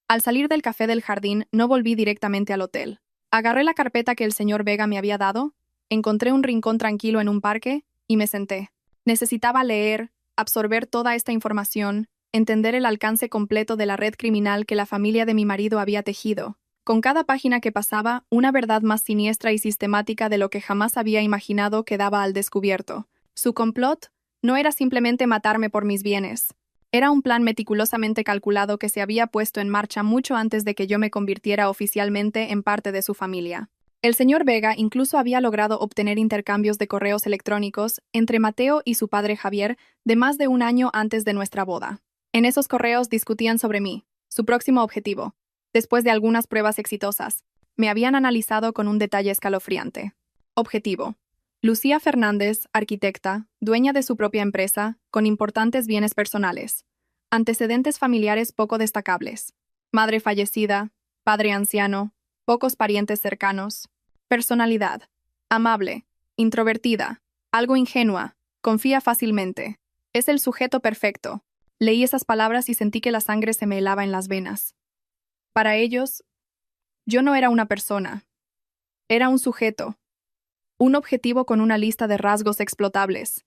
Al salir del café del jardín, no volví directamente al hotel. Agarré la carpeta que el señor Vega me había dado, encontré un rincón tranquilo en un parque y me senté. Necesitaba leer, absorber toda esta información, entender el alcance completo de la red criminal que la familia de mi marido había tejido. Con cada página que pasaba, una verdad más siniestra y sistemática de lo que jamás había imaginado quedaba al descubierto. Su complot no era simplemente matarme por mis bienes. Era un plan meticulosamente calculado que se había puesto en marcha mucho antes de que yo me convirtiera oficialmente en parte de su familia. El señor Vega incluso había logrado obtener intercambios de correos electrónicos entre Mateo y su padre Javier de más de un año antes de nuestra boda. En esos correos discutían sobre mí, su próximo objetivo. Después de algunas pruebas exitosas, me habían analizado con un detalle escalofriante. Objetivo: Lucía Fernández, arquitecta, dueña de su propia empresa, con importantes bienes personales. Antecedentes familiares poco destacables. Madre fallecida, padre anciano, pocos parientes cercanos. Personalidad: amable, introvertida, algo ingenua, confía fácilmente. Es el sujeto perfecto. Leí esas palabras y sentí que la sangre se me helaba en las venas. Para ellos, yo no era una persona. Era un sujeto. Un objetivo con una lista de rasgos explotables.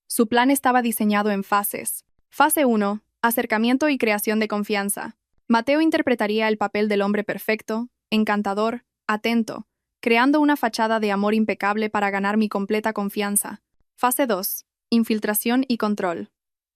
Su plan estaba diseñado en fases. Fase 1. Acercamiento y creación de confianza. Mateo interpretaría el papel del hombre perfecto, encantador, atento, creando una fachada de amor impecable para ganar mi completa confianza. Fase 2. Infiltración y control.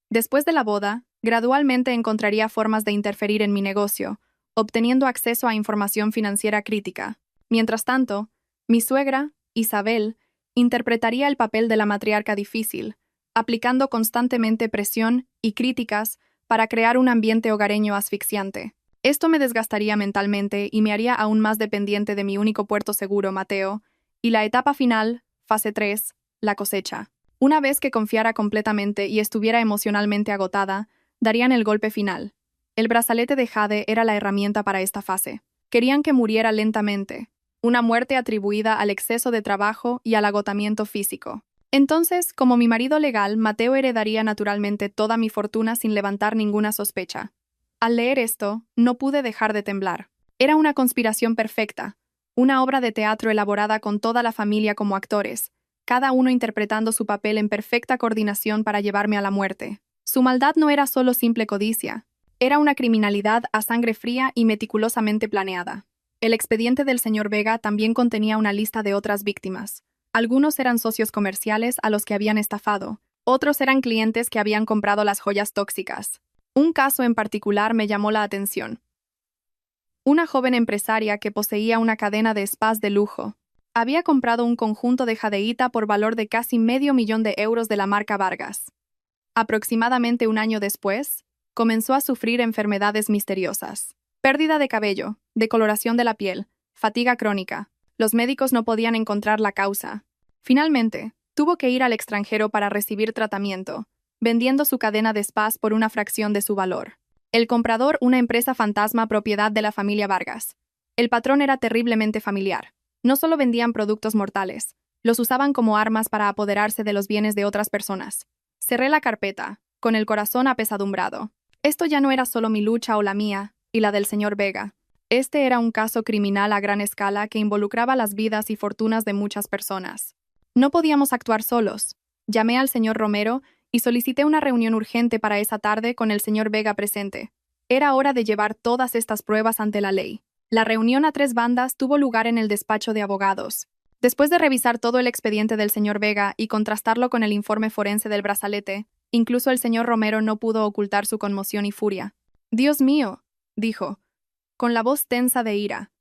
Después de la boda, gradualmente encontraría formas de interferir en mi negocio, obteniendo acceso a información financiera crítica. Mientras tanto, mi suegra, Isabel, interpretaría el papel de la matriarca difícil, aplicando constantemente presión y críticas para crear un ambiente hogareño asfixiante. Esto me desgastaría mentalmente y me haría aún más dependiente de mi único puerto seguro, Mateo, y la etapa final, fase 3, la cosecha. Una vez que confiara completamente y estuviera emocionalmente agotada, darían el golpe final. El brazalete de jade era la herramienta para esta fase. Querían que muriera lentamente, una muerte atribuida al exceso de trabajo y al agotamiento físico. Entonces, como mi marido legal, Mateo heredaría naturalmente toda mi fortuna sin levantar ninguna sospecha. Al leer esto, no pude dejar de temblar. Era una conspiración perfecta, una obra de teatro elaborada con toda la familia como actores, cada uno interpretando su papel en perfecta coordinación para llevarme a la muerte. Su maldad no era solo simple codicia, era una criminalidad a sangre fría y meticulosamente planeada. El expediente del señor Vega también contenía una lista de otras víctimas. Algunos eran socios comerciales a los que habían estafado, otros eran clientes que habían comprado las joyas tóxicas. Un caso en particular me llamó la atención. Una joven empresaria que poseía una cadena de spas de lujo. Había comprado un conjunto de jadeíta por valor de casi $500,000 de euros de la marca Vargas. Aproximadamente un año después, comenzó a sufrir enfermedades misteriosas. Pérdida de cabello, decoloración de la piel, fatiga crónica. Los médicos no podían encontrar la causa. Finalmente, Tuvo que ir al extranjero para recibir tratamiento, vendiendo su cadena de spas por una fracción de su valor. El comprador, una empresa fantasma propiedad de la familia Vargas. El patrón era terriblemente familiar. No solo vendían productos mortales, los usaban como armas para apoderarse de los bienes de otras personas. Cerré la carpeta, con el corazón apesadumbrado. Esto ya no era solo mi lucha o la mía, y la del señor Vega. Este era un caso criminal a gran escala que involucraba las vidas y fortunas de muchas personas. No podíamos actuar solos. Llamé al señor Romero y solicité una reunión urgente para esa tarde con el señor Vega presente. Era hora de llevar todas estas pruebas ante la ley. La reunión a tres bandas tuvo lugar en el despacho de abogados. Después de revisar todo el expediente del señor Vega y contrastarlo con el informe forense del brazalete, incluso el señor Romero no pudo ocultar su conmoción y furia. «Dios mío», dijo, con la voz tensa de ira.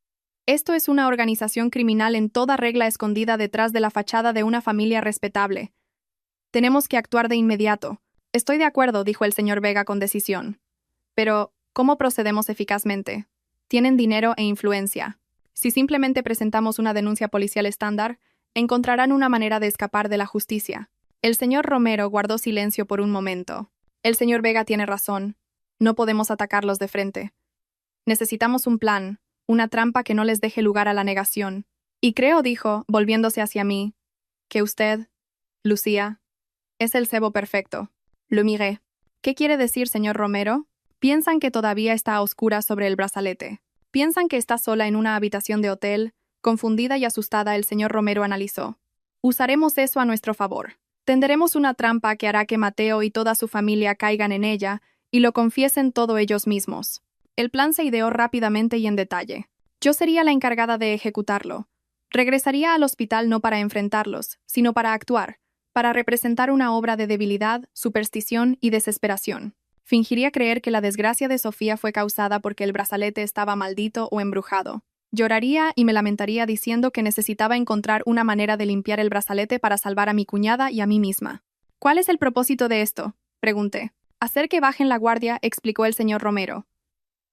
«Esto es una organización criminal en toda regla escondida detrás de la fachada de una familia respetable. Tenemos que actuar de inmediato». «Estoy de acuerdo», dijo el señor Vega con decisión. «Pero, ¿cómo procedemos eficazmente? Tienen dinero e influencia. Si simplemente presentamos una denuncia policial estándar, encontrarán una manera de escapar de la justicia». El señor Romero guardó silencio por un momento. «El señor Vega tiene razón. No podemos atacarlos de frente. Necesitamos un plan, una trampa que no les deje lugar a la negación. Y creo», dijo, volviéndose hacia mí, «que usted, Lucía, es el cebo perfecto». Lo miré. «¿Qué quiere decir, señor Romero?» «Piensan que todavía está a oscuras sobre el brazalete. Piensan que está sola en una habitación de hotel». Confundida y asustada, el señor Romero analizó. «Usaremos eso a nuestro favor. Tenderemos una trampa que hará que Mateo y toda su familia caigan en ella y lo confiesen todo ellos mismos». El plan se ideó rápidamente y en detalle. Yo sería la encargada de ejecutarlo. Regresaría al hospital no para enfrentarlos, sino para actuar, para representar una obra de debilidad, superstición y desesperación. Fingiría creer que la desgracia de Sofía fue causada porque el brazalete estaba maldito o embrujado. Lloraría y me lamentaría diciendo que necesitaba encontrar una manera de limpiar el brazalete para salvar a mi cuñada y a mí misma. «¿Cuál es el propósito de esto?», pregunté. «Hacer que bajen la guardia», explicó el señor Romero.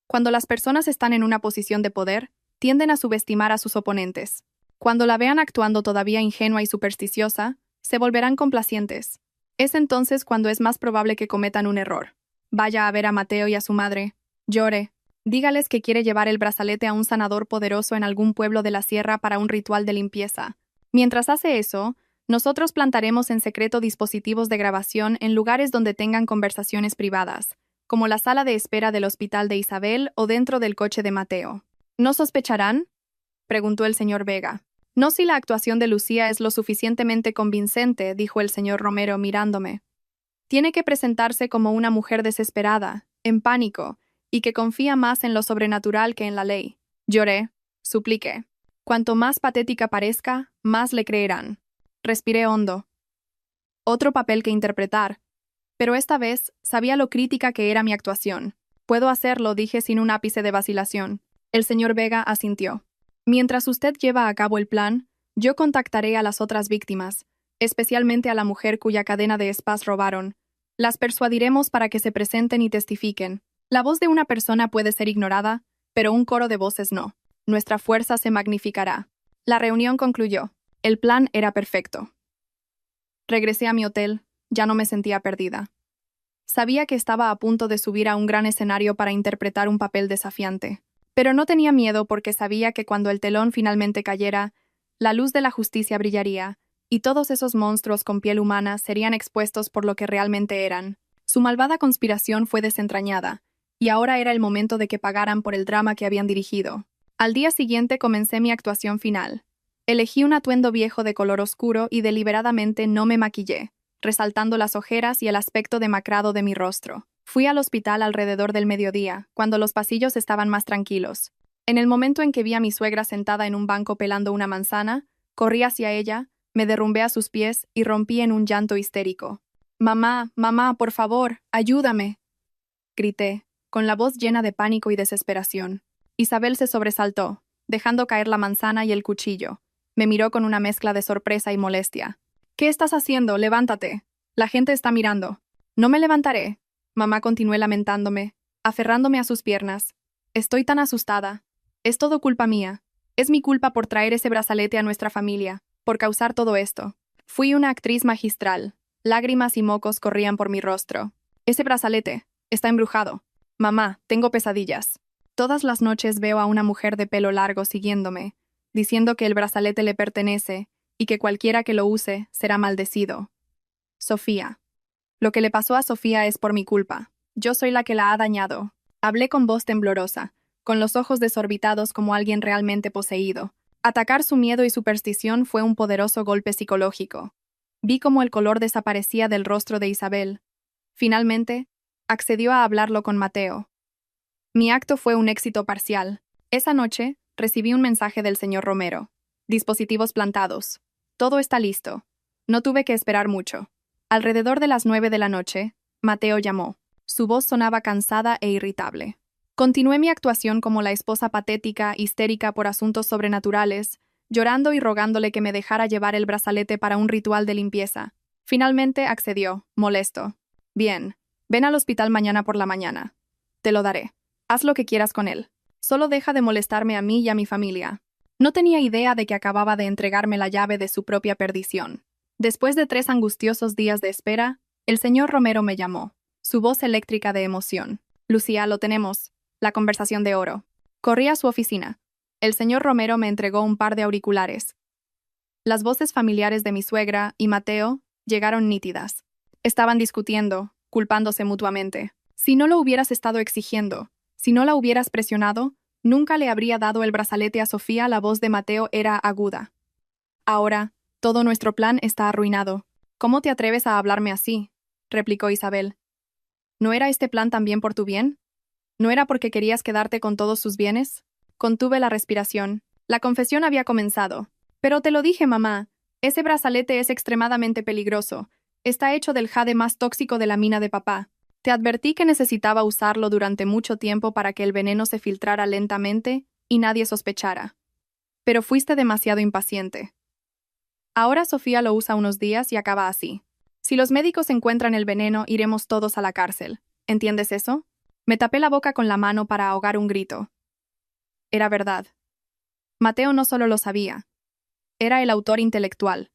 «Cuando las personas están en una posición de poder, tienden a subestimar a sus oponentes. Cuando la vean actuando todavía ingenua y supersticiosa, se volverán complacientes. Es entonces cuando es más probable que cometan un error. Vaya a ver a Mateo y a su madre. Llore. Dígales que quiere llevar el brazalete a un sanador poderoso en algún pueblo de la sierra para un ritual de limpieza. Mientras hace eso, nosotros plantaremos en secreto dispositivos de grabación en lugares donde tengan conversaciones privadas, como la sala de espera del hospital de Isabel o dentro del coche de Mateo». «¿No sospecharán?», preguntó el señor Vega. «No si la actuación de Lucía es lo suficientemente convincente», dijo el señor Romero mirándome. «Tiene que presentarse como una mujer desesperada, en pánico, y que confía más en lo sobrenatural que en la ley». Lloré, supliqué. Cuanto más patética parezca, más le creerán. Respiré hondo. Otro papel que interpretar. Pero esta vez sabía lo crítica que era mi actuación. «Puedo hacerlo», dije sin un ápice de vacilación. El señor Vega asintió. «Mientras usted lleva a cabo el plan, yo contactaré a las otras víctimas, especialmente a la mujer cuya cadena de spas robaron. Las persuadiremos para que se presenten y testifiquen. La voz de una persona puede ser ignorada, pero un coro de voces no. Nuestra fuerza se magnificará». La reunión concluyó. El plan era perfecto. Regresé a mi hotel. Ya no me sentía perdida. Sabía que estaba a punto de subir a un gran escenario para interpretar un papel desafiante. Pero no tenía miedo porque sabía que cuando el telón finalmente cayera, la luz de la justicia brillaría, y todos esos monstruos con piel humana serían expuestos por lo que realmente eran. Su malvada conspiración fue desentrañada, y ahora era el momento de que pagaran por el drama que habían dirigido. Al día siguiente comencé mi actuación final. Elegí un atuendo viejo de color oscuro y deliberadamente no me maquillé, resaltando las ojeras y el aspecto demacrado de mi rostro. Fui al hospital alrededor del mediodía, cuando los pasillos estaban más tranquilos. En el momento en que vi a mi suegra sentada en un banco pelando una manzana, corrí hacia ella, me derrumbé a sus pies y rompí en un llanto histérico. «Mamá, mamá, por favor, ayúdame», grité, con la voz llena de pánico y desesperación. Isabel se sobresaltó, dejando caer la manzana y el cuchillo. Me miró con una mezcla de sorpresa y molestia. «¿Qué estás haciendo? Levántate. La gente está mirando». «No me levantaré», mamá continué lamentándome, aferrándome a sus piernas. «Estoy tan asustada. Es todo culpa mía. Es mi culpa por traer ese brazalete a nuestra familia, por causar todo esto». Fui una actriz magistral. Lágrimas y mocos corrían por mi rostro. Ese brazalete está embrujado. Mamá, tengo pesadillas. Todas las noches veo a una mujer de pelo largo siguiéndome, diciendo que el brazalete le pertenece y que cualquiera que lo use será maldecido. Sofía. Lo que le pasó a Sofía es por mi culpa. Yo soy la que la ha dañado. Hablé con voz temblorosa, con los ojos desorbitados como alguien realmente poseído. Atacar su miedo y superstición fue un poderoso golpe psicológico. Vi cómo el color desaparecía del rostro de Isabel. Finalmente, accedió a hablarlo con Mateo. Mi acto fue un éxito parcial. Esa noche, recibí un mensaje del señor Romero. Dispositivos plantados. Todo está listo. No tuve que esperar mucho. Alrededor de las 9 de la noche, Mateo llamó. Su voz sonaba cansada e irritable. Continué mi actuación como la esposa patética, histérica por asuntos sobrenaturales, llorando y rogándole que me dejara llevar el brazalete para un ritual de limpieza. Finalmente accedió, molesto. Bien, ven al hospital mañana por la mañana. Te lo daré. Haz lo que quieras con él. Solo deja de molestarme a mí y a mi familia. No tenía idea de que acababa de entregarme la llave de su propia perdición. Después de 3 angustiosos días de espera, el señor Romero me llamó, su voz eléctrica de emoción. Lucía, lo tenemos. La conversación de oro. Corrí a su oficina. El señor Romero me entregó un par de auriculares. Las voces familiares de mi suegra y Mateo llegaron nítidas. Estaban discutiendo, culpándose mutuamente. Si no lo hubieras estado exigiendo, si no la hubieras presionado, nunca le habría dado el brazalete a Sofía. La voz de Mateo era aguda. Ahora, todo nuestro plan está arruinado. ¿Cómo te atreves a hablarme así?, replicó Isabel. ¿No era este plan también por tu bien? ¿No era porque querías quedarte con todos sus bienes? Contuve la respiración. La confesión había comenzado. Pero te lo dije, mamá. Ese brazalete es extremadamente peligroso. Está hecho del jade más tóxico de la mina de papá. Te advertí que necesitaba usarlo durante mucho tiempo para que el veneno se filtrara lentamente y nadie sospechara. Pero fuiste demasiado impaciente. Ahora Sofía lo usa unos días y acaba así. Si los médicos encuentran el veneno, iremos todos a la cárcel. ¿Entiendes eso? Me tapé la boca con la mano para ahogar un grito. Era verdad. Mateo no solo lo sabía. Era el autor intelectual.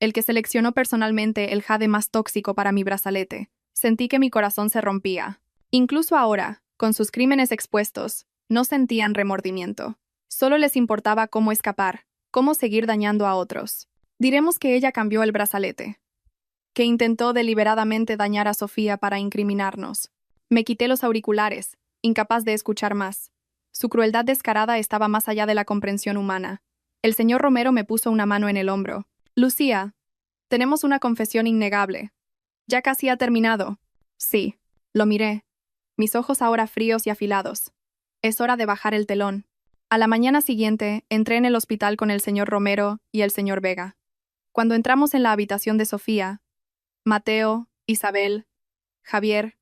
El que seleccionó personalmente el jade más tóxico para mi brazalete. Sentí que mi corazón se rompía. Incluso ahora, con sus crímenes expuestos, no sentían remordimiento. Solo les importaba cómo escapar, cómo seguir dañando a otros. Diremos que ella cambió el brazalete. Que intentó deliberadamente dañar a Sofía para incriminarnos. Me quité los auriculares, incapaz de escuchar más. Su crueldad descarada estaba más allá de la comprensión humana. El señor Romero me puso una mano en el hombro. Lucía, tenemos una confesión innegable. Ya casi ha terminado. Sí, lo miré. Mis ojos ahora fríos y afilados. Es hora de bajar el telón. A la mañana siguiente, entré en el hospital con el señor Romero y el señor Vega. Cuando entramos en la habitación de Sofía, Mateo, Isabel, Javier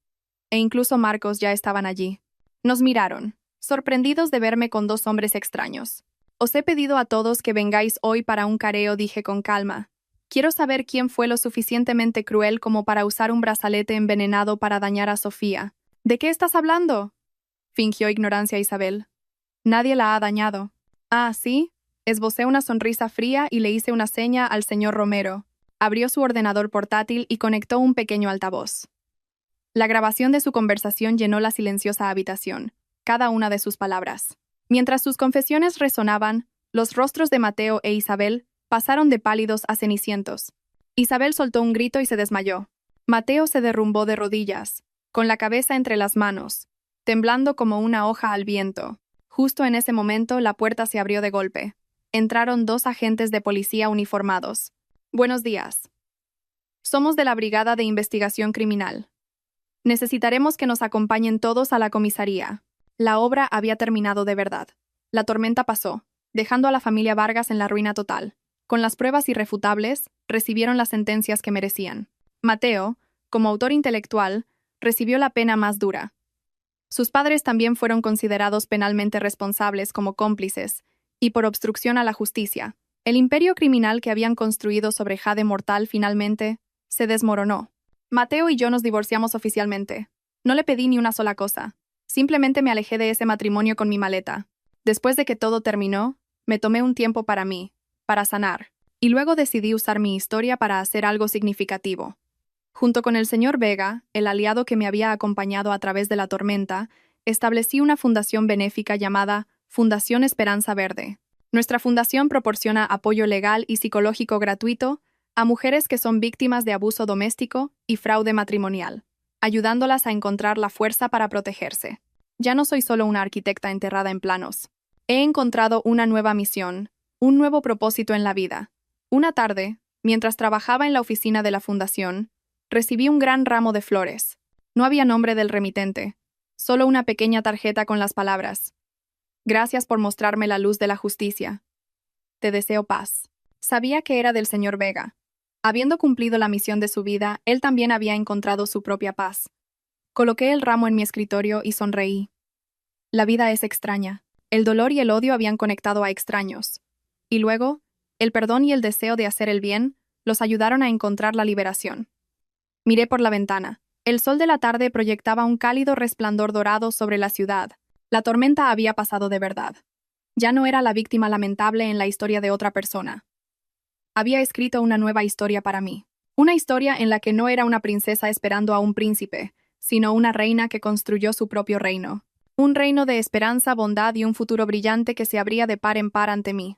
e incluso Marcos ya estaban allí. Nos miraron, sorprendidos de verme con 2 hombres extraños. Os he pedido a todos que vengáis hoy para un careo, dije con calma. Quiero saber quién fue lo suficientemente cruel como para usar un brazalete envenenado para dañar a Sofía. ¿De qué estás hablando?, fingió ignorancia Isabel. Nadie la ha dañado. Ah, ¿sí? Esbocé una sonrisa fría y le hice una seña al señor Romero. Abrió su ordenador portátil y conectó un pequeño altavoz. La grabación de su conversación llenó la silenciosa habitación, cada una de sus palabras. Mientras sus confesiones resonaban, los rostros de Mateo e Isabel pasaron de pálidos a cenicientos. Isabel soltó un grito y se desmayó. Mateo se derrumbó de rodillas, con la cabeza entre las manos, temblando como una hoja al viento. Justo en ese momento, la puerta se abrió de golpe. Entraron 2 agentes de policía uniformados. Buenos días. Somos de la Brigada de Investigación Criminal. Necesitaremos que nos acompañen todos a la comisaría. La obra había terminado de verdad. La tormenta pasó, dejando a la familia Vargas en la ruina total. Con las pruebas irrefutables, recibieron las sentencias que merecían. Mateo, como autor intelectual, recibió la pena más dura. Sus padres también fueron considerados penalmente responsables como cómplices, y por obstrucción a la justicia. El imperio criminal que habían construido sobre Jade Mortal finalmente se desmoronó. Mateo y yo nos divorciamos oficialmente. No le pedí ni una sola cosa. Simplemente me alejé de ese matrimonio con mi maleta. Después de que todo terminó, me tomé un tiempo para mí, para sanar. Y luego decidí usar mi historia para hacer algo significativo. Junto con el señor Vega, el aliado que me había acompañado a través de la tormenta, establecí una fundación benéfica llamada Fundación Esperanza Verde. Nuestra fundación proporciona apoyo legal y psicológico gratuito a mujeres que son víctimas de abuso doméstico y fraude matrimonial, ayudándolas a encontrar la fuerza para protegerse. Ya no soy solo una arquitecta enterrada en planos. He encontrado una nueva misión, un nuevo propósito en la vida. Una tarde, mientras trabajaba en la oficina de la fundación, recibí un gran ramo de flores. No había nombre del remitente, solo una pequeña tarjeta con las palabras: «Gracias por mostrarme la luz de la justicia. Te deseo paz». Sabía que era del señor Vega. Habiendo cumplido la misión de su vida, él también había encontrado su propia paz. Coloqué el ramo en mi escritorio y sonreí. La vida es extraña. El dolor y el odio habían conectado a extraños. Y luego, el perdón y el deseo de hacer el bien los ayudaron a encontrar la liberación. Miré por la ventana. El sol de la tarde proyectaba un cálido resplandor dorado sobre la ciudad. La tormenta había pasado de verdad. Ya no era la víctima lamentable en la historia de otra persona. Había escrito una nueva historia para mí. Una historia en la que no era una princesa esperando a un príncipe, sino una reina que construyó su propio reino. Un reino de esperanza, bondad y un futuro brillante que se abría de par en par ante mí.